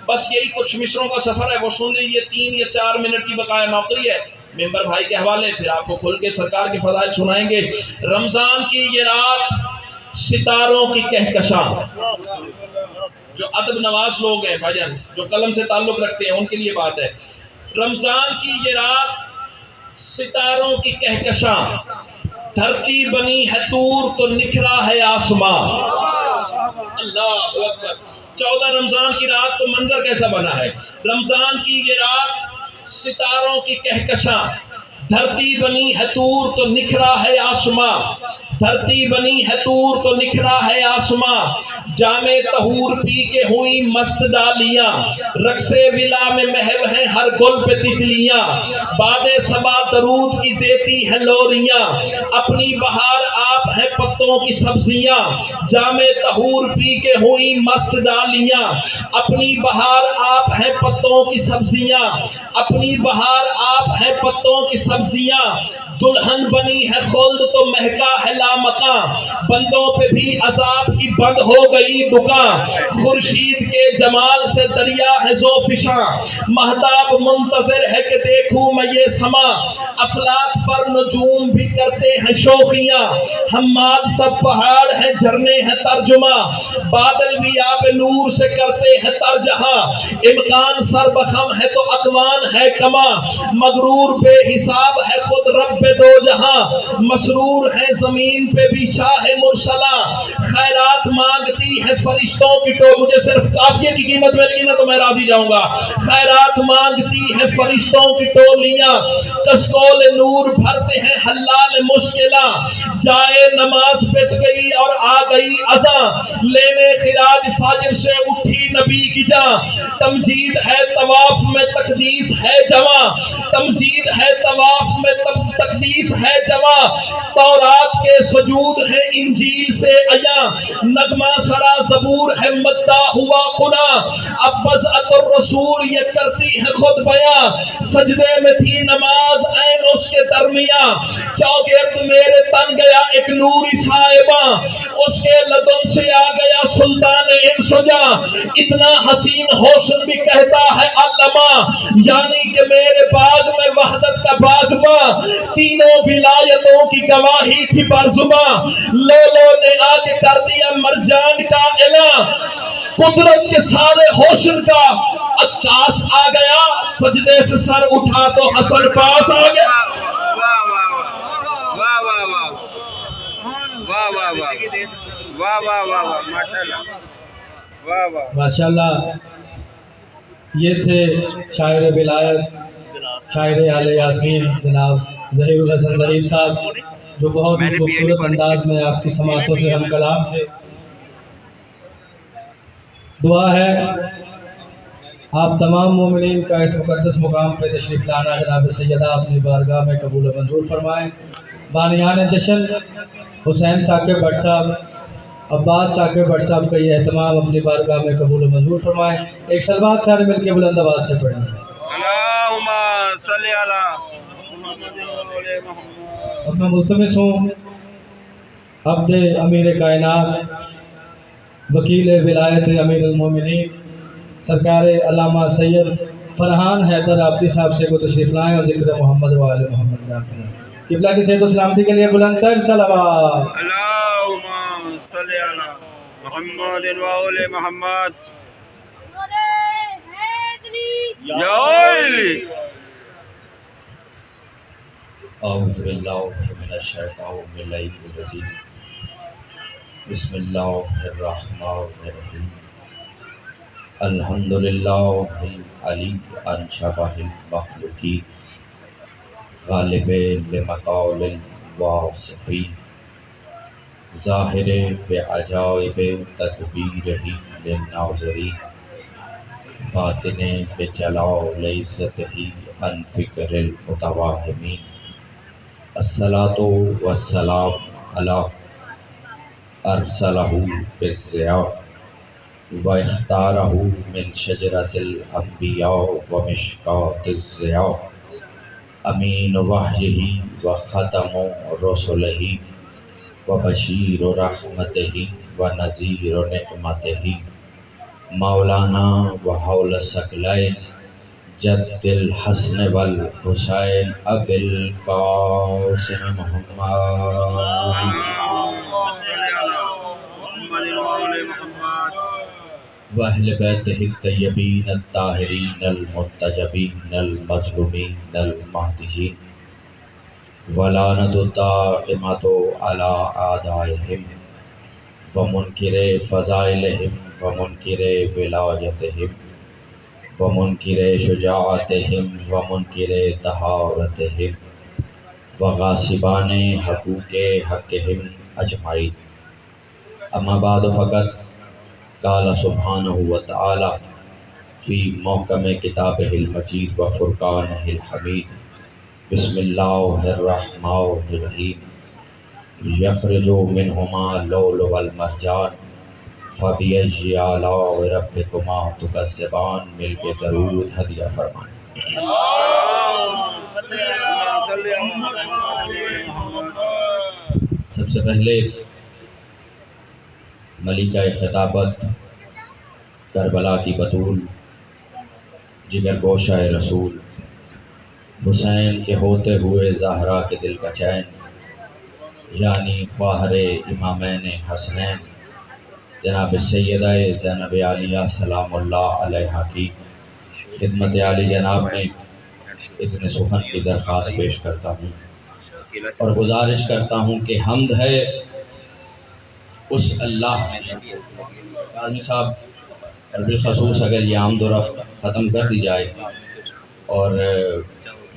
بس یہی کچھ مصروں کا سفر ہے، وہ سن لیجیے، 3 یا 4 منٹ کی بقایا نوکری ہے ممبر بھائی کے حوالے، پھر آپ کو کھل کے سرکار کے فضائل سنائیں گے۔ رمضان کی یہ رات ستاروں کی کہکشاں، جو ادب نواز لوگ ہیں بھائی جان، جو قلم سے تعلق رکھتے ہیں، ان کے لیے بات ہے۔ رمضان کی یہ رات ستاروں کی کہکشاں، دھرتی بنی ہے طور تو نکھرا ہے آسمان۔ اللہ اکبر، 14 رمضان کی رات تو منظر کیسا بنا ہے۔ رمضان کی یہ رات ستاروں کی کہکشاں، دھرتی بنی ہے طور تو نکھرا ہے آسمان، دھرتی بنی ہے طور تو نکھرا ہے آسمان، جام طہور پی کے ہوئی مست ڈالیاں، رقص ولا میں محو ہیں ہر گل پہ تتلیاں، باد صبا درود کی دیتی ہیں لوریاں، اپنی بہار آپ ہیں پتوں کی سبزیاں، جام طہور پی کے ہوئی مست ڈالیاں، اپنی بہار آپ ہیں پتوں کی سبزیاں، اپنی بہار آپ ہیں پتوں کی سبزیاں، دلہن بنی ہے خلد تو مہکا ہے لامکاں، بندوں پہ بھی عذاب کی بند ہو گئی دکان، خورشید کے جمال سے دریا ہے ذوفشاں، مہتاب منتظر ہے کہ دیکھوں میں یہ سما، افلاک پر نجوم بھی کرتے ہیں شوخیاں، حماد سب پہاڑ ہیں جھرنے ہیں ترجمہ، بادل بھی آب نور سے کرتے ہیں ترجہاں، امکان سر بخم ہے تو اکوان ہے کما، مغرور بے حساب ہے خود رب دو جہاں، مسرور ہے زمین پہ بھی شاہ مرسلا، خیرات مانگتی ہے فرشتوں کی مجھے صرف قافیے کی قیمت میں نہیں نا تو میں راضی جاؤں گا، خیرات مانگتی ہے فرشتوں کی ٹولیاں، کسکول نور بھرتے ہیں حلال مشکلہ، جائے نماز بچ گئی اور آ گئی اذان، لینے خراج فاجر سے اٹھی نبی کی جان، تمجید ہے طواف میں تقدیس ہے جواں، تمجید ہے طواف میں تقدیس ہے جواں، تورات کے سجود ہے انجیل سے عیاں، نغمہ سرا زبور ہے مدہ ہوا قرآن، اب بضعت الرسول یہ کرتی ہے خود بیاں، سجدے میں تھی نماز عین اس کے درمیان، چوگرد میرے تن گیا ایک نوری صاحباں، اس کے لدن سے آ گیا سلطان انسجا، اتنا حسین حسن بھی کہتا ہے علامہ، یعنی کہ میرے باغ میں وحدت کا باغباں، تینوں ولایتوں کی گواہی تھی برزباں، لولو نے آج کر دیا مرجان کا اعلان، قدرت کے سارے حسن کا عکاس آ گیا، سجدے سے سر اٹھا تو حسن پاس آ گیا۔ ماشاءاللہ، یہ تھے شاعر ولایت، شاعر آل یاسین جناب ظہیر الحسن ظہیر صاحب، جو بہت ہی خوبصورت انداز میں آپ کی سماعتوں سے ہم کلام تھے۔ دعا ہے آپ تمام مومنین کا اس مقدس مقام پہ تشریف لانا جناب سیدہ اپنی بارگاہ میں قبول و منظور فرمائیں۔ بانیان جشن حسین ثاقب بٹ صاحب، عباس ثاقب بٹ صاحب کا یہ اہتمام اپنی بارگاہ میں قبول و منظور فرمائیں۔ ایک صلوات سارے مل کے بلند آواز سے پڑھیں۔ اللہم صلی علی اب میں ملتمس ہوں عبد امیر کائنات، وکیل ولایت امیر المومنین سرکار علامہ سید فرحان حیدر آبدی صاحب سے کو تشریف لائیں اور ذکر محمد و آل محمد کریں۔ قبلہ کی صحت و سلامتی کے لیے بلند تر صلوات۔ اللهم صل على محمد وآل محمد یا علی۔ اعوذ باللہ من الشیطان الرجیم، بسم اللہ الرحمن الرحیم، الحمدللہ العلی عن شبہ المخلوقین، غالب لمقال الواصفین، ظاہر بعجائب تدبیرہ للناظرین، باطن بجلال عزتہ عن فکر المتوہمین، الصلاۃ والسلام علی ارسلہ بالضیاء واختارہ من شجرۃ الانبیاء ومشکاۃ الضیاء، امین وحیہ وختم رسلہ وبشیر رحمتہ ونذیر نعمتہ، مولانا وحول الثقلین جد الحسن والحسین ابی القاسم محمد واہل بیتہ الطیبین الطاہرین المرتجبین المظلومین المہدیین، ولعنۃ الدائمۃ علی اعدائہم ومنکر فضائلہم ومنکر ولایتہم ومنکر شجاعتہم ومنکر طہارتہم وغاصبان حقوق حقہم اجمعین۔ اما بعد فقط قال سبحانہ وتعالی فی محکم کتابہ المجید وفرقانہ الحمید، بسم اللہ الرحمن الرحیم، یخرج منہما اللؤلؤ والمرجان فبأی آلاء ربکما تکذبان، مل کے درود ہدیہ فرمائیں۔ سب سے پہلے ملکہ خطابت کربلا کی بطول، جگر گوشہ رسول، حسین کے ہوتے ہوئے زہرا کے دل کا چین، یعنی خواہر امامین حسنین جناب سیدہ زینب عالیہ سلام اللہ علیہا کی خدمت عالی جناب میں اذن سخن کی درخواست پیش کرتا ہوں اور گزارش کرتا ہوں کہ حمد ہے اس اللہ۔ کاظمی صاحب بالخصوص اگر یہ آمد و رفت ختم کر دی جائے، اور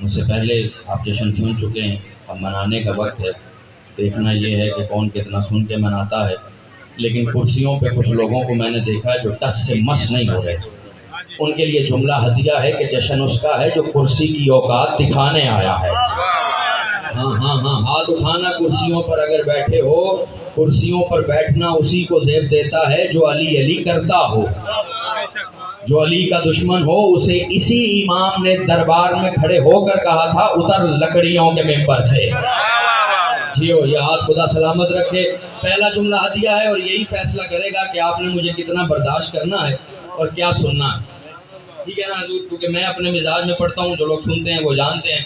مجھ سے پہلے آپ جشن سن چکے ہیں، اب منانے کا وقت ہے، دیکھنا یہ ہے کہ کون کتنا سن کے مناتا ہے، لیکن کرسیوں پہ کچھ لوگوں کو میں نے دیکھا ہے جو ٹس سے مس نہیں ہو رہے، ان کے لیے جملہ ہدیہ ہے کہ جشن اس کا ہے جو کرسی کی اوقات دکھانے آیا ہے۔ ہاں ہاں ہاں، ہاتھ اٹھانا کرسیوں پر اگر بیٹھے ہو، کرسیوں پر بیٹھنا اسی کو زیب دیتا ہے جو علی علی کرتا ہو، جو علی کا دشمن ہو اسے اسی امام نے دربار میں کھڑے ہو کر کہا تھا اتر لکڑیوں کے ممبر سے۔ جیو، یہ ہاتھ خدا سلامت رکھے۔ پہلا جملہ ہدیہ ہے اور یہی فیصلہ کرے گا کہ آپ نے مجھے کتنا برداشت کرنا ہے اور کیا سننا ہے، ٹھیک ہے نا حضور؟ کیونکہ میں اپنے مزاج میں پڑھتا ہوں، جو لوگ سنتے ہیں وہ جانتے ہیں۔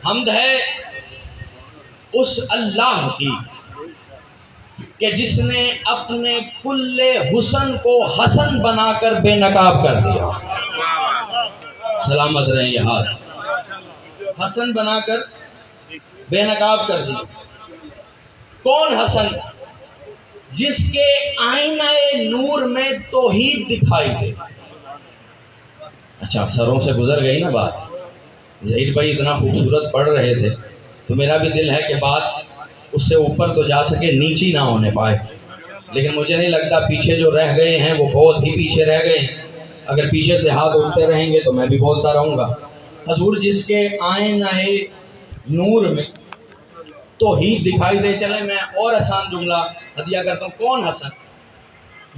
حمد ہے اس اللہ کی کہ جس نے اپنے کل حسن کو حسن بنا کر بے نقاب کر دیا۔ سلامت رہیں یہ ہاتھ، حسن بنا کر بے نقاب کر دیا۔ کون حسن؟ جس کے آئینہ نور میں توحید دکھائی دے۔ اچھا، سروں سے گزر گئی نا بات، ظہیر بھائی اتنا خوبصورت پڑھ رہے تھے تو میرا بھی دل ہے کہ بات اس سے اوپر تو جا سکے، نیچی نہ ہونے پائے، لیکن مجھے نہیں لگتا پیچھے جو رہ گئے ہیں وہ بہت ہی پیچھے رہ گئے ہیں۔ اگر پیچھے سے ہاتھ اٹھتے رہیں گے تو میں بھی بولتا رہوں گا۔ حضور جس کے آئینہ نور میں توحید دکھائی دے، چلے میں اور آسان جملہ ہدیہ کرتا ہوں۔ کون حسن؟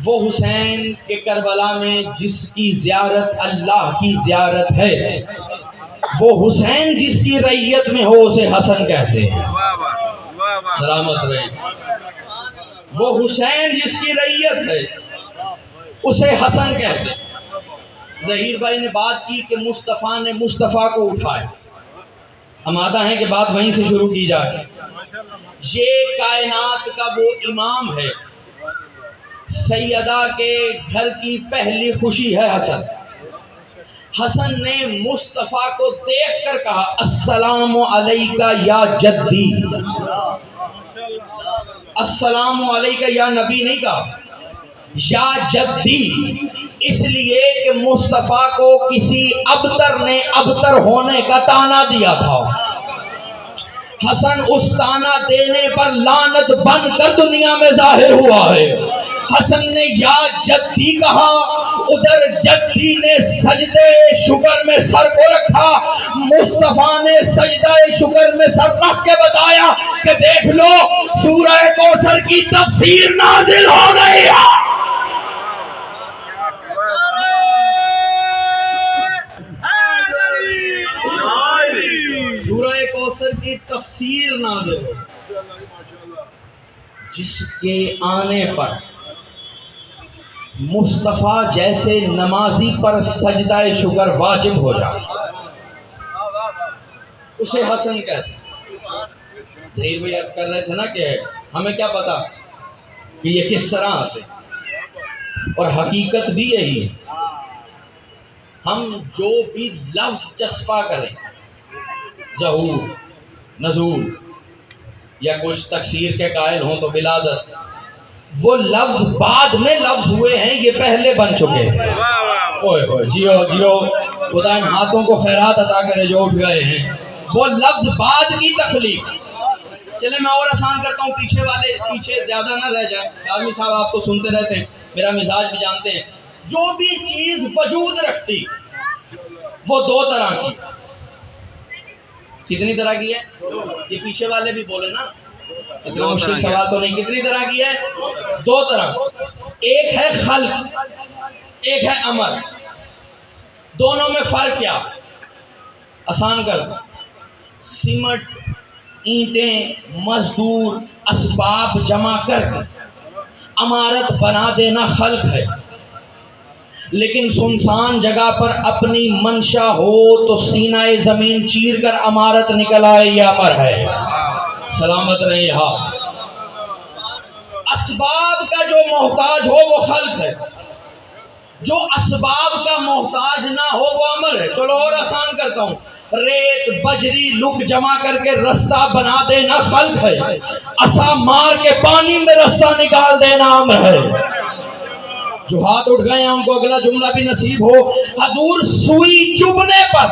وہ حسین کے کربلا میں جس کی زیارت اللہ کی زیارت ہے، وہ حسین جس کی رعیت میں ہو اسے حسن کہتے ہیں۔ سلامت رہیں۔ وہ حسین جس کی رعیت ہے اسے حسن کہتے ہیں۔ ظہیر بھائی نے بات کی کہ مصطفیٰ نے مصطفیٰ کو اٹھایا، آمادہ ہیں کہ بات وہیں سے شروع کی جائے؟ یہ کائنات کا وہ امام ہے، سیدہ کے گھر کی پہلی خوشی ہے حسن۔ حسن نے مصطفیٰ کو دیکھ کر کہا السلام علیکہ یا جدی، السلام علیکہ یا نبی نہیں کہا، یا جدی، اس لیے کہ مصطفیٰ کو کسی ابتر نے ابتر ہونے کا طعنہ دیا تھا۔ حسن اس طعنہ دینے پر لعنت بن کر دنیا میں ظاہر ہوا ہے۔ حسن نے یا جدی کہا، ادھر جدی نے سجدے شکر میں سر کو رکھا، مصطفیٰ نے سجدہ شکر میں سر رکھ کے بتایا کہ دیکھ لو سورہ کوثر کی تفسیر نازل ہو گئی ہے۔ سورہ کوثر کی تفسیر نازل ہو، جس کے آنے پر مصطفیٰ جیسے نمازی پر سجدہ شکر واجب ہو جائے، اسے حسن کہتے ہیں۔ ظہیر بھائی عرض کر رہے تھے نا کہ ہمیں کیا پتا کہ یہ کس طرح سے، اور حقیقت بھی یہی ہے۔ ہم جو بھی لفظ چسپا کریں، ظہور، نزول یا کچھ تکثیر کے قائل ہوں تو ولادت، وہ لفظ بعد میں لفظ ہوئے ہیں، یہ پہلے بن چکے ہیں۔ اوئے اوئے جیو جیو، خدا ان ہاتھوں کو خیرات عطا کرے جو اٹھ گئے ہیں۔ وہ لفظ بعد کی تخلیق۔ چلے میں اور آسان کرتا ہوں، پیچھے زیادہ نہ رہ جائیں۔ عالمی صاحب آپ تو سنتے رہتے ہیں، میرا مزاج بھی جانتے ہیں۔ جو بھی چیز وجود رکھتی وہ دو طرح کی۔ کتنی طرح کی ہے؟ یہ پیچھے والے بھی بولے نا، اتنا مشکل سوال تو نہیں۔ کتنی طرح کی ہے؟ دو طرح۔ ایک ہے خلق، ایک ہے امر۔ دونوں میں فرق کیا؟ آسان کر، سیمنٹ، اینٹیں، مزدور، اسباب جمع کر کے عمارت بنا دینا خلق ہے، لیکن سنسان جگہ پر اپنی منشا ہو تو سینہ زمین چیر کر عمارت نکل آئے، یہ امر ہے۔ سلامت رہے یہاں۔ اسباب کا جو محتاج ہو وہ خلق ہے، جو اسباب کا محتاج نہ ہو وہ امر ہے۔ چلو اور آسان کرتا ہوں، ریت بجری لک جمع کر کے رستہ بنا دینا خلق ہے، عصا مار کے پانی میں رستہ نکال دینا امر ہے۔ جو ہاتھ اٹھ گئے ہیں ان کو اگلا جملہ بھی نصیب ہو۔ حضور سوئی چبھنے پر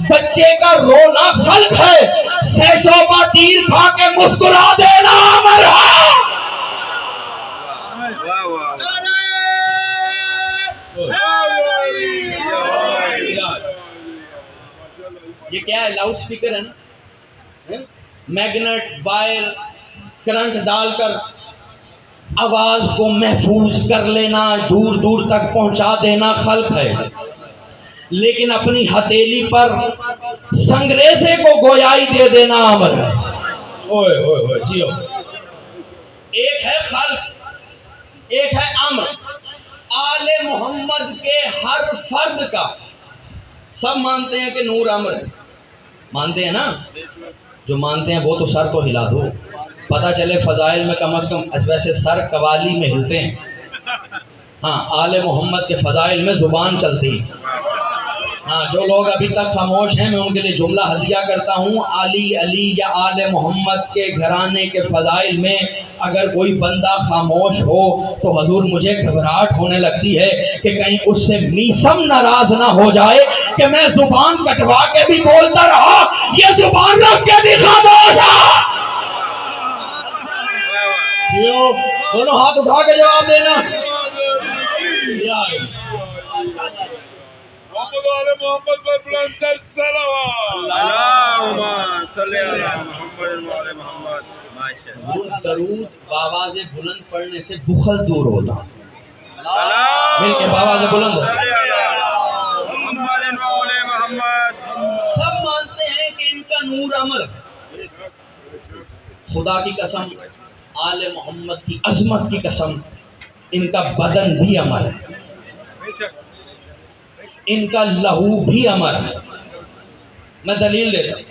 بچے کا رونا خلق ہے، سیشوبہ تیر کھا کے مسکرا دینا امر ہے۔ یہ کیا ہے؟ لاؤڈ سپیکر ہے نا، میگنیٹ وائر کرنٹ ڈال کر آواز کو محفوظ کر لینا، دور دور تک پہنچا دینا خلق ہے، لیکن اپنی ہتھیلی پر سنگریزے کو گویائی دے دینا امر ہے۔ اوئے اوئے اوئے جیو۔ ایک ہے خلق، ایک ہے امر۔ آل محمد کے ہر فرد کا سب مانتے ہیں کہ نور امر ہے، مانتے ہیں نا؟ جو مانتے ہیں وہ تو سر کو ہلا دو، پتہ چلے فضائل میں کم از کم، ویسے سر قوالی میں ہلتے ہیں، ہاں آل محمد کے فضائل میں زبان چلتی ہے۔ ہاں جو لوگ ابھی تک خاموش ہیں میں ان کے لیے جملہ ہدیہ کرتا ہوں، علی یا آل محمد کے گھرانے کے فضائل میں اگر کوئی بندہ خاموش ہو تو حضور مجھے گھبراہٹ ہونے لگتی ہے کہ کہیں اس سے میسم ناراض نہ ہو جائے کہ میں زبان کٹوا کے بھی بولتا رہا، یہ زبان رکھ کے بھی خاموش ہے۔ دونوں ہاتھ اٹھا کے جواب دینا۔ محمد پر بلند صلوات، اللہم صلی علی محمد و علی محمد۔ ماشاءاللہ، درود بآواز بلند پڑھنے سے بخل دور ہوتا۔ مل کے بآواز بلند محمد و علی محمد۔ سب مانتے ہیں کہ ان کا نور امر ہے۔ خدا کی قسم، آل محمد کی عظمت کی قسم، ان کا بدن بھی امر ہے، ان کا لہو بھی امر ہے۔ میں دلیل دیتا ہوں،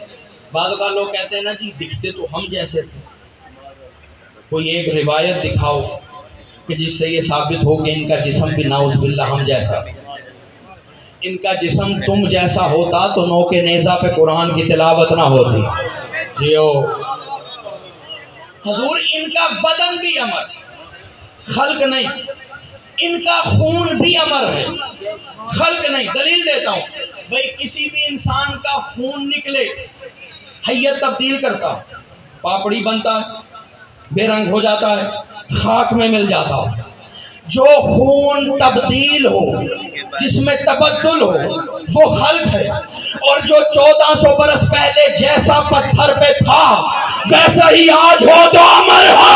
بعض اوقات لوگ کہتے ہیں نا جی دکھتے تو ہم جیسے تھے، کوئی ایک روایت دکھاؤ کہ جس سے یہ ثابت ہو کہ ان کا جسم بھی نعوذ باللہ ہم جیسا، ان کا جسم تم جیسا ہوتا تو نوک نیزہ پہ قرآن کی تلاوت نہ ہوتی۔ جیو حضور ان کا بدن بھی امر، خلق نہیں، ان کا خون بھی امر ہے، خلق نہیں۔ دلیل دیتا ہوں بھئی، کسی بھی انسان کا خون نکلے حیت تبدیل کرتا، پاپڑی بنتا ہے، بے رنگ ہو جاتا ہے، خاک میں مل جاتا ہو۔ جو خون تبدیل ہو، جس میں تبدل ہو، وہ خلق ہے۔ اور جو 1400 برس پہلے جیسا پتھر پہ تھا ویسا ہی آج ہو تو امر ہو۔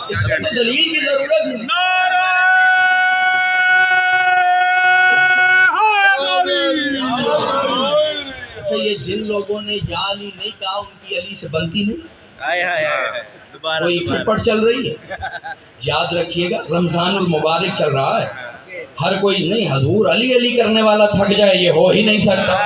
اس میں تو دلیل کی ضرورت نہیں۔ اچھا، یہ جن لوگوں نے یا علی نہیں کہا ان کی علی سے بنتی نہیں؟ کوئی پھپڑ چل رہی ہے؟ یاد رکھیے گا رمضان المبارک چل رہا ہے، ہر کوئی نہیں حضور علی علی کرنے والا تھک جائے، یہ ہو ہی نہیں سکتا۔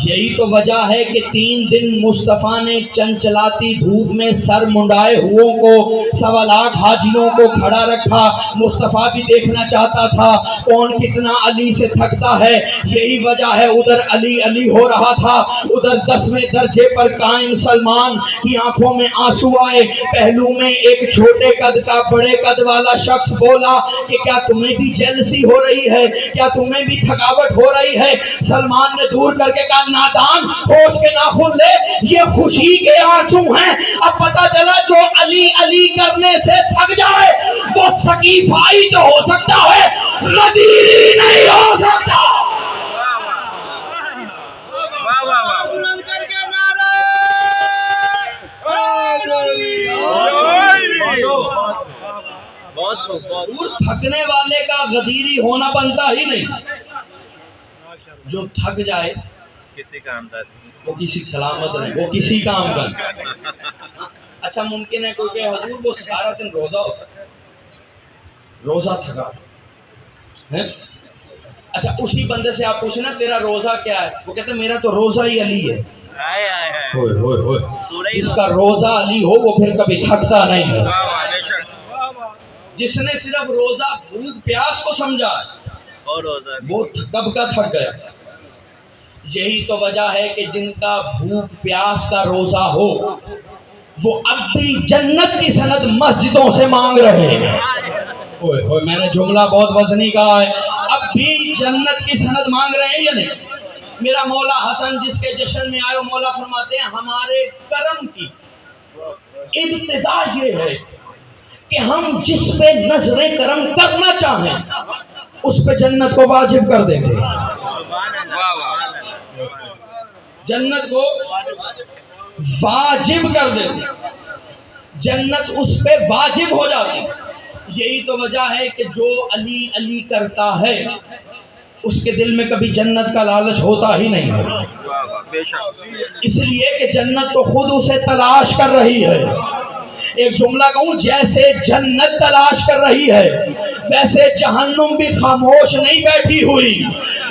یہی تو وجہ ہے کہ 3 دن مصطفیٰ نے چنچلاتی دھوپ میں سر منڈائے ہوئوں کو، 8.25 حاجیوں کو کھڑا رکھا۔ مصطفیٰ بھی دیکھنا چاہتا تھا کون کتنا علی سے تھکتا ہے۔ یہی وجہ ہے ادھر علی علی ہو رہا تھا، ادھر 10ویں درجے پر قائم سلمان کی آنکھوں میں آنسو آئے۔ پہلو میں ایک چھوٹے قد کا بڑے قد والا شخص بولا کہ کیا تمہیں بھی جیلسی ہو رہی ہے، کیا تمہیں بھی تھکاوٹ ہو رہی ہے؟ سلمان نے دور کر کے کہا نادان، ہوش کے ناخن لے، یہ خوشی کے آنسو ہیں۔ اب پتہ چلا جو علی علی کرنے سے تھک جائے وہ سقیفائی تو ہو سکتا ہے، غدیری نہیں ہو سکتا۔ تھکنے والے کا غدیری ہونا بنتا ہی نہیں۔ جو تھک جائے کسی کام کا وہ کسی سلامت نہیں، وہ کسی کام کا۔ اچھا ممکن ہے کوئی کہ حضور وہ سارا دن روزہ ہوتا ہے، روزہ تھکا ہے۔ اچھا اسی بندے سے آپ پوچھیں نا تیرا روزہ کیا ہے، وہ کہتے ہیں میرا تو روزہ ہی علی ہے۔ ہوئے ہوئے ہوئے، جس کا روزہ علی ہو وہ پھر کبھی تھکتا نہیں ہے۔ جس نے صرف روزہ بھوک پیاس کو سمجھا وہ کب کا تھک گیا۔ یہی تو وجہ ہے کہ جن کا بھوک پیاس کا روزہ ہو وہ اب بھی جنت کی سند مسجدوں سے مانگ رہے ہیں۔ ہوئے ہوئے، میں نے جملہ بہت وزنی کہا ہے، اب بھی جنت کی سند مانگ رہے ہیں یا نہیں؟ میرا مولا حسن جس کے جشن میں آئے، مولا فرماتے ہیں ہمارے کرم کی ابتدا یہ ہے کہ ہم جس پہ نظر کرم کرنا چاہیں اس پہ جنت کو واجب کر دیں گے۔ جنت کو واجب کر دیں گے، جنت اس پہ واجب ہو جاتی۔ یہی تو وجہ ہے کہ جو علی علی کرتا ہے اس کے دل میں کبھی جنت کا لالچ ہوتا ہی نہیں ہے، اس لیے کہ جنت تو خود اسے تلاش کر رہی ہے۔ ایک جملہ کہوں، جیسے جنت تلاش کر رہی ہے ویسے جہنم بھی خاموش نہیں بیٹھی ہوئی،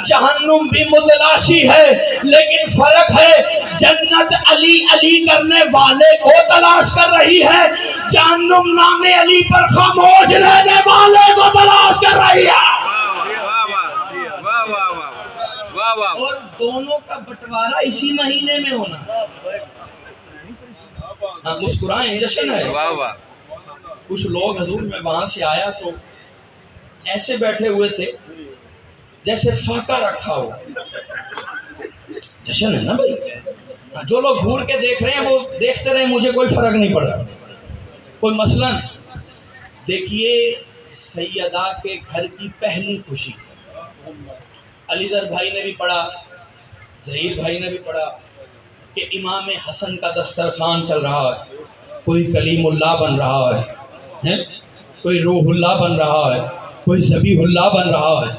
جہنم بھی متلاشی ہے، لیکن فرق ہے جنت علی علی کرنے والے کو تلاش کر رہی ہے، جہنم نام علی پر خاموش رہنے والے کو تلاش کر رہی ہے۔ اور دونوں کا بٹوارا اسی مہینے میں ہونا۔ مسکرائیں، جشن ہے۔ کچھ لوگ حضور میں وہاں سے آیا تو ایسے بیٹھے ہوئے تھے جیسے فاقہ رکھا ہو۔ جشن ہے نا بھائی، جو لوگ گھور کے دیکھ رہے ہیں وہ دیکھتے رہے، مجھے کوئی فرق نہیں پڑ رہا۔ کوئی مثلاً دیکھیے سیدہ کے گھر کی پہلی خوشی، علی در بھائی نے بھی پڑھا، ظہیر بھائی نے بھی پڑھا کہ امام حسن کا دسترخوان چل رہا ہے، کوئی کلیم اللہ بن رہا ہے، کوئی روح اللہ بن رہا ہے، کوئی ذبیح اللہ بن رہا ہے،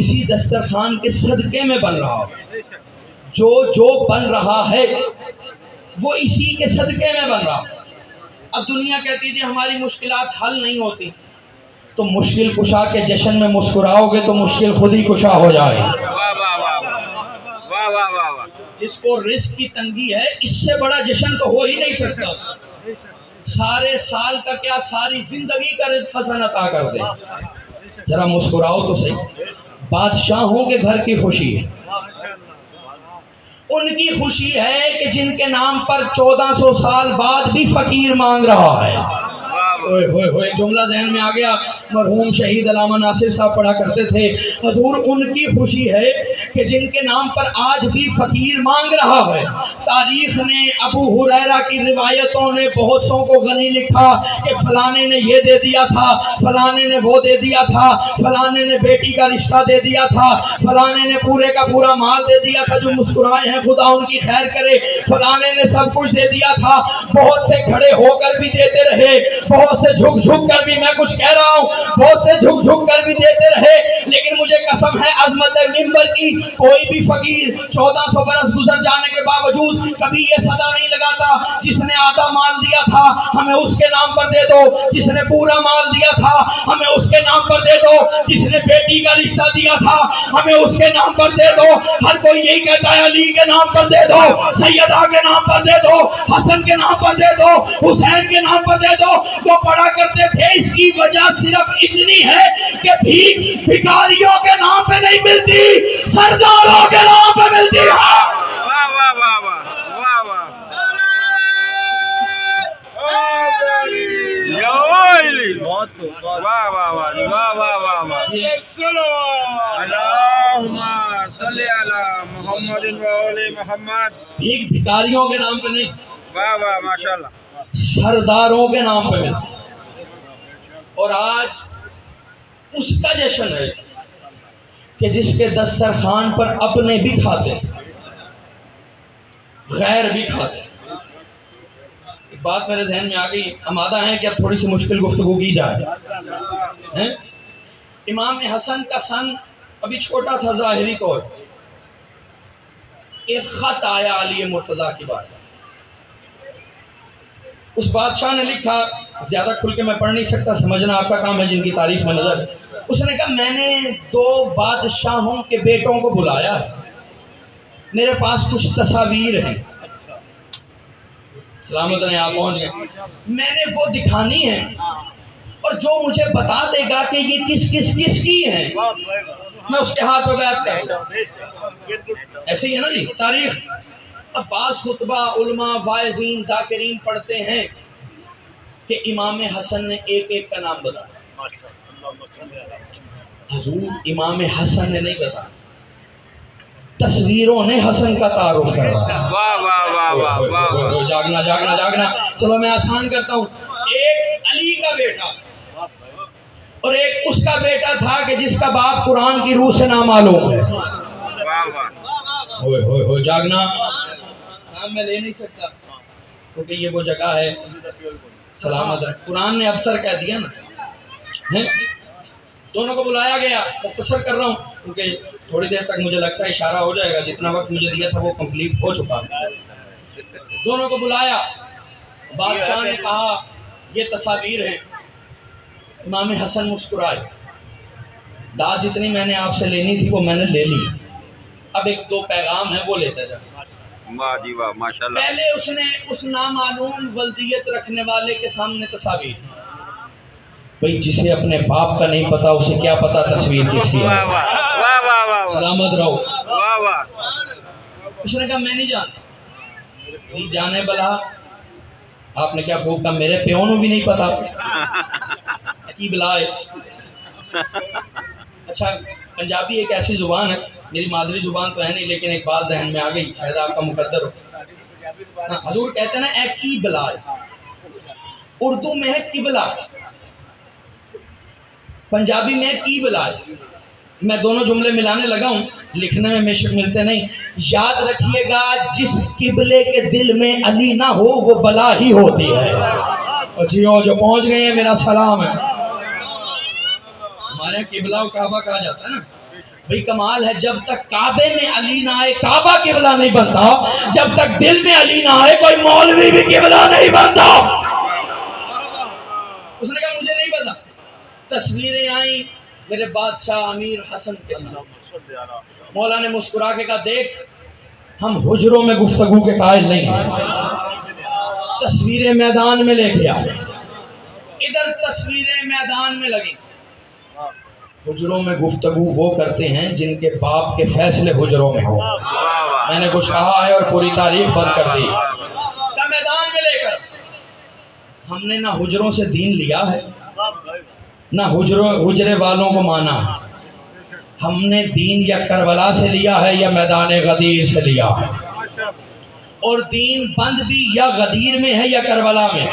اسی دسترخوان کے صدقے میں بن رہا ہے۔ جو بن رہا ہے وہ اسی کے صدقے میں بن رہا ہے۔ اب دنیا کہتی تھی ہماری مشکلات حل نہیں ہوتی، تو مشکل کشا کے جشن میں مسکراؤ گے تو مشکل خود ہی کشا ہو جائے گی۔ واہ واہ واہ جس کو رزق کی تنگی ہے اس سے بڑا جشن تو ہو ہی نہیں سکتا. سارے سال کا کیا ساری زندگی کا رزق حسن عطا کر دے. ذرا مسکراؤ تو صحیح. بادشاہوں کے گھر کی خوشی ہے. ان کی خوشی ہے کہ جن کے نام پر 1400 سال بعد بھی فقیر مانگ رہا ہے. ہوئے ہوئے ہوئے جملہ ذہن میں آ گیا. مرحوم شہید علامہ ناصر صاحب پڑھا کرتے تھے حضور ان کی خوشی ہے کہ جن کے نام پر آج بھی فقیر مانگ رہا ہے. تاریخ نے ابو ہریرہ کی روایتوں نے بہت سوں کو غنی لکھا کہ فلانے نے یہ دے دیا تھا, فلانے نے وہ دے دیا تھا, فلانے نے بیٹی کا رشتہ دے دیا تھا, فلانے نے پورے کا پورا مال دے دیا تھا. جو مسکرائے ہیں خدا ان کی خیر کرے. فلانے نے سب کچھ دے دیا تھا. بہت سے کھڑے ہو کر بھی دیتے رہے, بہت سے جھک جھک کر بھی, میں کچھ کہہ رہا ہوں, بہت سے جھک جھک کر بھی دیتے رہے. لیکن مجھے قسم ہے عظمت منبر کی, کوئی بھی فقیر 1400 برس گزر جانے کے باوجود کبھی یہ صدا نہیں لگاتا جس نے آدھا مال دیا تھا ہمیں اس کے نام پر دے دو, جس نے پورا مال دیا تھا ہمیں اس کے نام پر دے دو, جس نے بیٹی کا رشتہ دیا تھا ہمیں اس کے نام پر دے دو. ہر کوئی یہی کہتا ہے علی کے نام پر دے دو, سیدہ کے نام پر دے دو, حسن کے نام پر دے دو, حسین کے نام پر دے دو. وہ پڑھا کرتے تھے اس کی وجہ صرف اتنی ہے کہ بھیک بھکاریوں کے نام پہ نہیں ملتی, سرداروں کے نام پہ ملتی ہے. واہ واہ واہ واہ واہ واہ یا علی واہ واہ واہ واہ واہ واہ واہ. اللہم صلی علی محمد و آل محمد. بھیک بھکاریوں کے نام پہ نہیں, واہ واہ ماشاءاللہ, سرداروں کے نام پہ ملتی. اور آج اس کا جشن ہے کہ جس کے دسترخوان پر اپنے بھی کھاتے غیر بھی کھاتے. ایک بات میرے ذہن میں آ گئی, آمادہ ہیں کہ اب تھوڑی سی مشکل گفتگو کی جائے. امام حسن کا سن ابھی چھوٹا تھا ظاہری طور, ایک خط آیا علی مرتضیٰ کی بات. اس بادشاہ نے لکھا, زیادہ کھل کے میں پڑھ نہیں سکتا, سمجھنا آپ کا کام ہے جن کی تعریف میں نظر. اس نے کہا میں نے 2 بادشاہوں کے بیٹوں کو بلایا ہے, میرے پاس کچھ تصاویر ہیں. سلامت رہیں آپ پہنچ گئے. میں نے وہ دکھانی ہے اور جو مجھے بتا دے گا کہ یہ کس کی ہیں میں اس کے ہاتھ پہ بیعت کروں گا. ایسے ہی ہے نا جی تاریخ. اب بعض خطبہ علماء واعظین ذاکرین پڑھتے ہیں کہ امام حسن نے ایک کا نام بتایا. حضور امام حسن نے نہیں بتایا, تصویروں نے حسن کا تعارف کروایا. واہ واہ واہ واہ واہ. جاگنا جاگنا جاگنا. چلو میں آسان کرتا ہوں. ایک علی کا بیٹا اور ایک اس کا بیٹا تھا کہ جس کا باپ قرآن کی روح سے نامعلوم ہے. واہ واہ. ہوئے ہوئے ہوئے جاگنا. نام میں لے نہیں سکتا کیونکہ یہ وہ جگہ ہے سلامت رکھ. قرآن نے ابتر کہہ دیا نا. دونوں کو بلایا گیا. مختصر کر رہا ہوں کیونکہ تھوڑی دیر تک مجھے لگتا ہے اشارہ ہو جائے گا, جتنا وقت مجھے دیا تھا وہ کمپلیٹ ہو چکا. دونوں کو بلایا. بادشاہ نے کہا یہ تصاویر ہیں. امام حسن مسکرائے. داد جتنی میں نے آپ سے لینی تھی وہ میں نے لے لی, اب 1-2 پیغام ہیں وہ لیتے جا. واہ جی واہ ماشاءاللہ. پہلے اس نے اس نامعلوم ولدیت رکھنے والے کے سامنے تصاویر. بھئی جسے اپنے باپ کا نہیں پتا اسے کیا پتا تصویر کس کی ہے. واہ واہ واہ واہ واہ سلامت رہو. واہ واہ. اس نے کہا میں نہیں جانتا. نہیں جانے بلا آپ نے کیا خوب کہا, میرے پیونوں بھی نہیں پتا کی بلائے. اچھا پنجابی ایک ایسی زبان ہے, میری مادری زبان تو ہے نہیں, لیکن ایک بات ذہن میں آ گئی, شاید آپ کا مقدر ہو. حضور کہتے ہیں نا اے کی بلائے, اردو میں ہے قبلہ, پنجابی میں ہے کی بلائے. میں دونوں جملے ملانے لگا ہوں, لکھنے میں بےشک ملتے نہیں. یاد رکھیے گا جس قبلے کے دل میں علی نہ ہو وہ بلا ہی ہوتی ہے. اور جیو جو پہنچ گئے ہیں میرا سلام ہے. ہمارے قبلہ و کعبہ کہا جاتا ہے نا. بھئی کمال ہے, جب تک کعبے میں علی نہ آئے کعبہ قبلہ نہیں بنتا, جب تک دل میں علی نہ آئے کوئی مولوی بھی قبلہ نہیں بنتا. اس نے کہا مجھے نہیں پتا. تصویریں آئیں میرے بادشاہ امیر حسن کے ساتھ. مولا نے مسکرا کے کہا دیکھ ہم حجروں میں گفتگو کے قائل نہیں ہیں. تصویریں میدان میں لے کے آئے. ادھر تصویریں میدان میں لگی. حجروں میں گفتگو وہ کرتے ہیں جن کے باپ کے فیصلے حجروں میں ہو. میں نے کچھ کہا ہے اور پوری تاریخ بند کر دی. میدان میں لے کر ہم نے نہ حجروں سے دین لیا ہے نہ حجرے والوں کو مانا. ہم نے دین یا کربلا سے لیا ہے یا میدان غدیر سے لیا ہے. اور دین بند بھی یا غدیر میں ہے یا کربلا میں.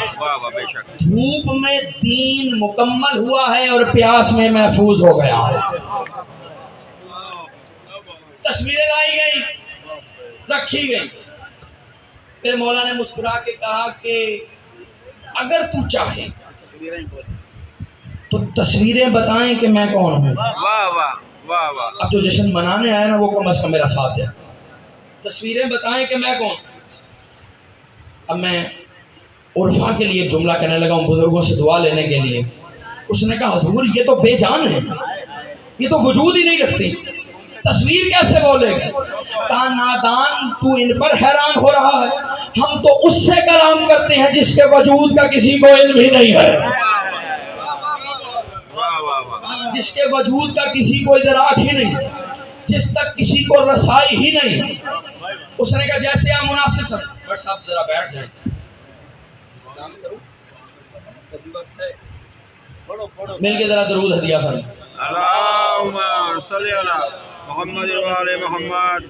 دھوپ میں دین مکمل ہوا ہے اور پیاس میں محفوظ ہو گیا ہے. تصویریں لائی گئی, رکھی گئی. پھر مولا نے مسکرا کے کہا کہ اگر تو چاہے تو تصویریں بتائیں کہ میں کون ہوں. اب جو جشن منانے آئے نا وہ کم از کم میرا ساتھ دے. تصویریں بتائیں کہ میں کون. اب میں عرفا کے لیے جملہ کہنے لگا ہوں بزرگوں سے دعا لینے کے لیے. اس نے کہا حضور یہ تو بے جان ہے, یہ تو وجود ہی نہیں رکھتی, تصویر کیسے بولے گا. کہا نادان تو ان پر حیران ہو رہا ہے, ہم تو اس سے کلام کرتے ہیں جس کے وجود کا کسی کو علم ہی نہیں ہے, جس کے وجود کا کسی کو ادراک ہی نہیں, جس تک کسی کو رسائی ہی نہیں. اس نے کہا جیسے آپ مناسب سمجھیں. بٹ صاحب ذرا بیٹھ جائیں. مل کے ذرا درود ہدیہ کریں. اللہم صلی علی محمد وعلی محمد.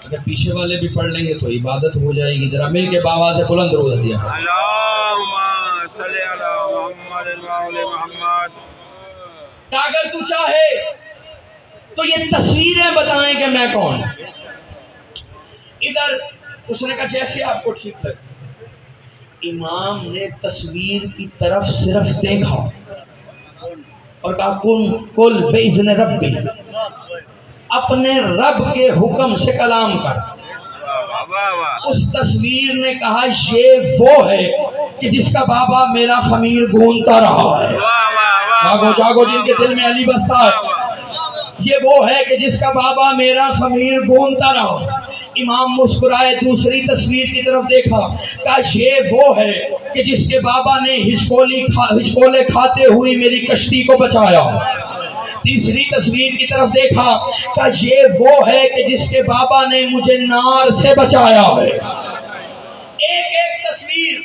اگر پیچھے والے بھی پڑھ لیں گے تو عبادت ہو جائے گی. ذرا مل کے بابا سے بلند درود ہدیہ کریں. اللہم صلی علی محمد وعلی محمد. اگر تو چاہے تو یہ تصویریں بتائیں کہ میں کون. ادھر اس نے کہا جیسے آپ کو ٹھیک لگے. امام نے تصویر کی طرف صرف دیکھا اور کہا کل بِإِذْنِ ربی, اپنے رب کے حکم سے کلام کر. اس تصویر نے کہا یہ وہ ہے کہ جس کا بابا میرا خمیر گونتا رہا ہے. جاگو جاگو جن کے دل میں علی بستا ہے. یہ وہ ہے کہ جس کا بابا میرا خمیر گونتا رہا. امام مسکرائے, دوسری تصویر کی طرف دیکھا, کہا یہ وہ ہے کہ جس کے بابا نے ہچکولے کھاتے ہوئی میری کشتی کو بچایا. تیسری تصویر کی طرف دیکھا, کہا یہ وہ ہے کہ جس کے بابا نے مجھے نار سے بچایا ہے. ایک ایک تصویر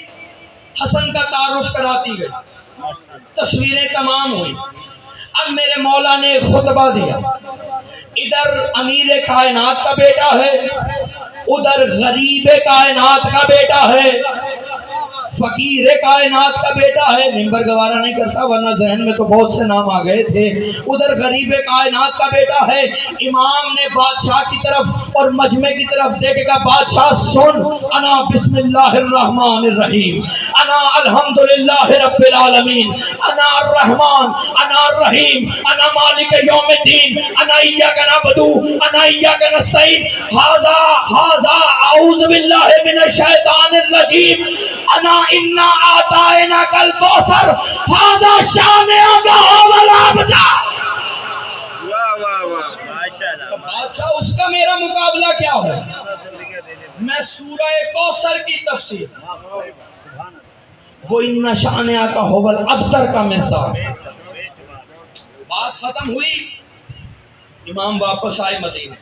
حسن کا تعارف کراتی گئی. تصویریں تمام ہوئی. اب میرے مولا نے خطبہ دیا. ادھر امیر کائنات کا بیٹا ہے, ادھر غریب کائنات کا بیٹا ہے, فقیر کائنات کا بیٹا ہے. ممبر گوارا نہیں کرتا ورنہ ذہن میں تو بہت سے نام آ گئے تھے. ادھر غریب کائنات کا بیٹا ہے. امام نے بادشاہ کی طرف اور مجمع کی طرف دیکھے گا. بادشاہ سن, انا بسم اللہ الرحمن الرحیم, انا الحمدللہ رب العالمین, انا الرحمن, انا الرحیم, انا مالک یوم الدین, انا ایاک نعبد, انا ایاک نستعین, ھذا اعوذ باللہ من الشیطان الرجیم, انا انا آتائنا کل کوثر, ھذا شانئک هو الابتر. بادشاہ اس کا میرا مقابلہ کیا ہے. میں سورہ کوثر کی تفسیر, وہ ان شانئک هو الابتر کا مثال. بات ختم ہوئی. امام واپس آئے مدینے.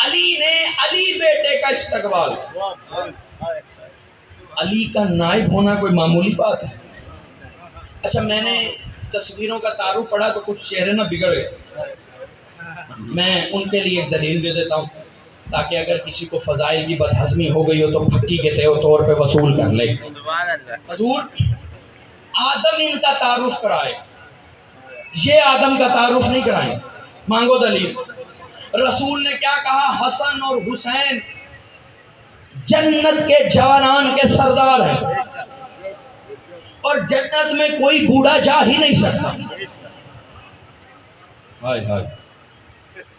علی بیٹے کا استقبال. علی کا نائب ہونا کوئی معمولی بات ہے. اچھا میں نے تصویروں کا تعارف پڑھا تو کچھ چہرے نہ بگڑ گئے. میں ان کے لیے ایک دلیل دے دیتا ہوں تاکہ اگر کسی کو فضائل کی بدہضمی ہو گئی ہو تو پھکی کے طور پہ وصول کر لے. حضور آدم ان کا تعارف کرائے, یہ آدم کا تعارف نہیں کرائیں. مانگو دلیل. رسول نے کیا کہا, حسن اور حسین جنت کے جوانان کے سردار ہیں اور جنت میں کوئی بوڑھا جا ہی نہیں سکتا. ہائے ہائے,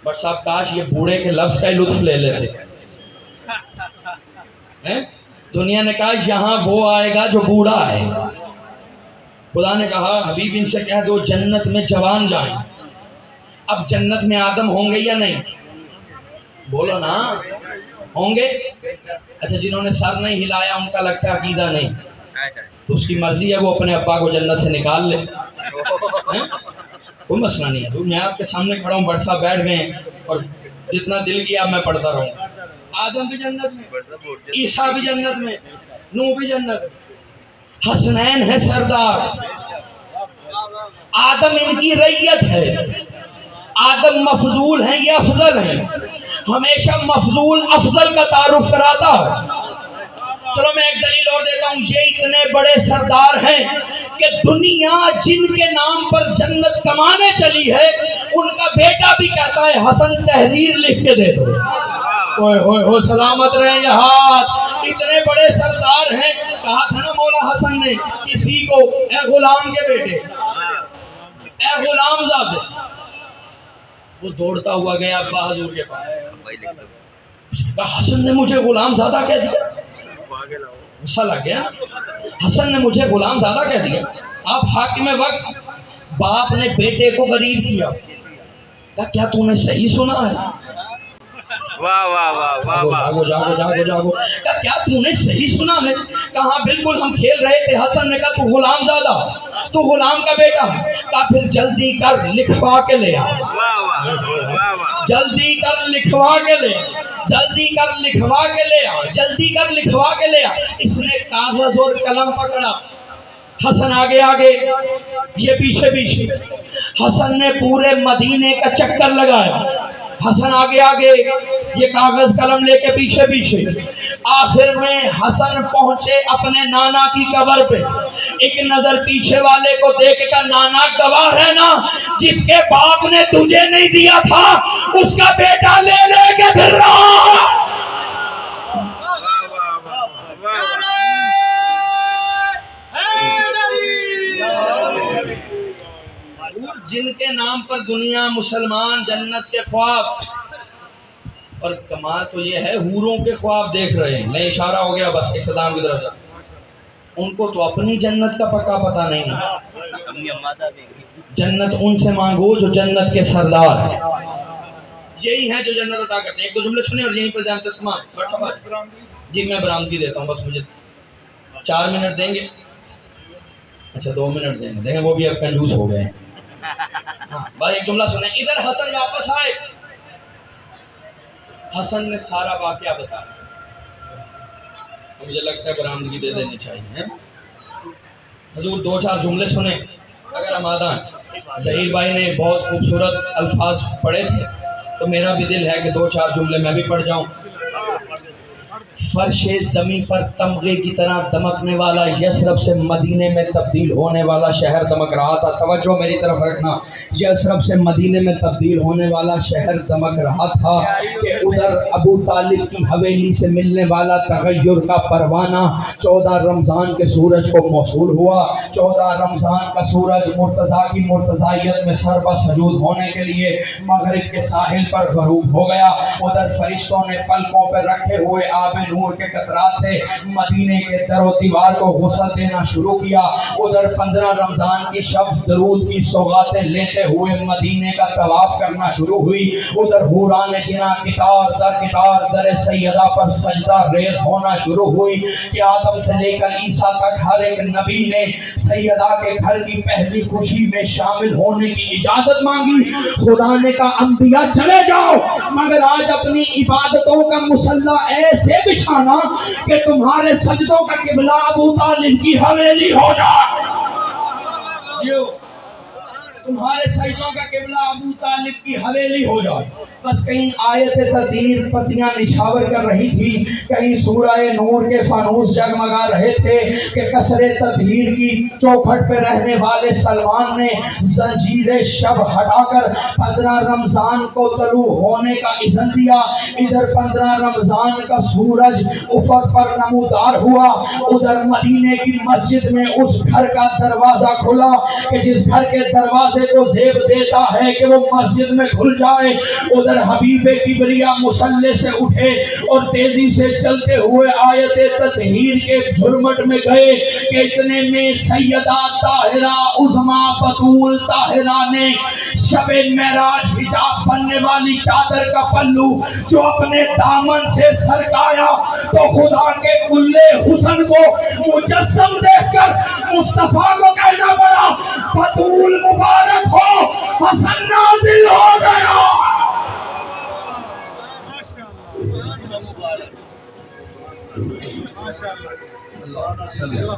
بٹ صاحب کاش یہ بوڑھے کے لفظ کا ہی لطف لے لیتے. دنیا نے کہا یہاں وہ آئے گا جو بوڑھا ہے. خدا نے کہا حبیب ان سے کہہ دو جنت میں جوان جائیں. اب جنت میں آدم ہوں گے یا نہیں؟ بولو نا. ہوں گے؟ اچھا جنہوں نے سر نہیں ہلایا ان کا لگتا ہے عقیدہ نہیں، تو اس کی مرضی ہے، وہ اپنے ابا کو جنت سے نکال لے، کوئی مسئلہ نہیں ہے۔ میں آپ کے سامنے کھڑا ہوں، بڑھ صاحب بیٹھ گئے ہیں اور جتنا دل کیا میں پڑھتا رہوں۔ آدم بھی جنت میں، عیسیٰ بھی جنت میں، نوح بھی جنت میں، حسنین ہے سردار، آدم ان کی ریت ہے، آدم مفضول ہیں یہ افضل ہیں، ہمیشہ مفضول افضل کا تعارف کراتا ہے۔ چلو میں ایک دلیل اور دیتا ہوں، یہ اتنے بڑے سردار ہیں کہ دنیا جن کے نام پر جنت کمانے چلی ہے ان کا بیٹا بھی کہتا ہے حسن تحریر لکھ کے دے دو۔ اوہ سلامت رہے یہ ہاتھ، اتنے بڑے سردار ہیں۔ کہا تھا نا مولا حسن نے کسی کو، اے غلام کے بیٹے، اے غلام زادے، وہ دوڑتا ہوا گیا ابا حضور کے پاس، کہا حسن نے مجھے غلام زادہ کہہ دیا، غصہ لگ گیا، حسن نے مجھے غلام زادہ کہہ دیا۔ آپ حاکم وقت، باپ نے بیٹے کو غریب کیا، کہا کیا تو نے صحیح سنا ہے؟ واہ واہ واہ واہ واہ، جاگو جاگو جاگو، کہا کیا تو نے صحیح سنا ہے؟ کہا بالکل، ہم کھیل رہے تھے۔ حسن نے کہا تو غلام زادہ، تو غلام کا بیٹا ہے۔ کہا پھر جلدی کر لکھوا کے لے آ، جلدی کر لکھوا کے لے آ، جلدی کر لکھوا کے لے آ، جلدی کر لکھوا کے لے آ۔ اس نے کاغذ اور قلم پکڑا، حسن آگے آگے، یہ پیچھے پیچھے۔ حسن نے پورے مدینے کا چکر لگایا، حسن آگے آگے، یہ کاغذ قلم لے کے پیچھے پیچھے۔ آخر میں حسن پہنچے اپنے نانا کی قبر پہ، ایک نظر پیچھے والے کو دیکھ کر، نانا گواہ ہے نا، جس کے باپ نے تجھے نہیں دیا تھا اس کا بیٹا لے لے کے پھر رہا۔ جن کے نام پر دنیا مسلمان جنت کے خواب، اور کمال تو یہ ہے حوروں کے خواب دیکھ رہے ہیں۔ نہیں اشارہ ہو گیا، بس اختتام کی طرف۔ ان کو تو اپنی جنت کا پکا پتہ نہیں ہے۔ جنت ان سے مانگو جو جنت کے سردار ہیں، یہی ہیں جو جنت عطا کرتے ہیں۔ ایک دو جملے سنیں اور یہیں پر جانتے تمام۔ جی میں برآمدگی دیتا ہوں، بس مجھے 4 منٹ دیں گے؟ اچھا 2 منٹ دیں گے، دیکھیں وہ بھی اب کنجوس ہو گئے ہیں۔ بھائی ایک جملہ سنیں، ادھر حسن واپس آئے، حسن نے سارا واقعہ بتایا، مجھے لگتا ہے برآمدگی دے دینی چاہیے۔ حضور 2-4 جملے سنیں اگر آمادہ ہیں۔ ظہیر بھائی نے بہت خوبصورت الفاظ پڑھے تھے تو میرا بھی دل ہے کہ 2-4 جملے میں بھی پڑھ جاؤں۔ فرش زمین پر تمغے کی طرح دمکنے والا یثرب سے مدینے میں تبدیل ہونے والا شہر دمک رہا تھا۔ توجہ میری طرف رکھنا، یثرب سے مدینے میں تبدیل ہونے والا شہر دمک رہا تھا کہ ادھر ابو طالب کی حویلی سے ملنے والا تغیر کا پروانہ 14 رمضان کے سورج کو موصول ہوا۔ 14 رمضان کا سورج مرتضیٰ کی مرتضیت میں سربا سجود ہونے کے لیے مغرب کے ساحل پر غروب ہو گیا۔ ادھر فرشتوں نے پلکوں پر رکھے ہوئے آب نور کے قطرات سے مدینے کے در و دیوار کو غسل دینا شروع کیا۔ ادھر 15 رمضان کی شب درود کی سوغاتیں لیتے ہوئے مدینے کا طواف کرنا شروع ہوئی۔ ادھر حوران جنا قطار در سیدہ پر سجدہ ریز ہونا شروع ہوئی کہ آدم سے لے کر عیسیٰ تک ہر ایک نبی نے سیدہ کے گھر کی پہلی خوشی میں شامل ہونے کی اجازت مانگی۔ خدا نے کہا انبیاء چلے جاؤ، مگر آج اپنی عبادتوں کا مصلی ایسے بچھانا کہ تمہارے سجدوں کا قبلہ ابو طالب کی حویلی ہو جائے۔ تمہارے سجدوں کا قبلہ ابو طالب کی حویلی ہو جائے۔ بس کہیں آیت تطہیر پتیاں نشاور کر رہی تھی، کہیں سورہ نور کے فانوس جگمگا رہے تھے کہ قصر تطہیر کی چوکھٹ پہ رہنے والے سلمان نے زنجیر شب ہٹا کر 15 رمضان کو طلوع ہونے کا اذن دیا۔ ادھر 15 رمضان کا سورج افق پر نمودار ہوا۔ ادھر مدینے کی مسجد میں اس گھر کا دروازہ کھلا کہ جس گھر کے دروازے دروازے کو زیب دیتا ہے کہ وہ مسجد میں کھل جائے، ادھر حبیب کبریا مصلی سے اٹھے اور تیزی سے چلتے ہوئے آیت تطہیر کے جھرمٹ میں گئے کہ اتنے میں سیدہ طاہرہ عظمیٰ بطول طاہرہ نے شب معراج حجاب بننے والی چادر کا پلو جو اپنے دامن سے سرکایا تو خدا کے کلے حسن کو مجسم دیکھ کر مصطفیٰ کو کہنا پڑا بطول مبارک ہو، حسن نازل ہو گیا۔ اللہ صلی اللہ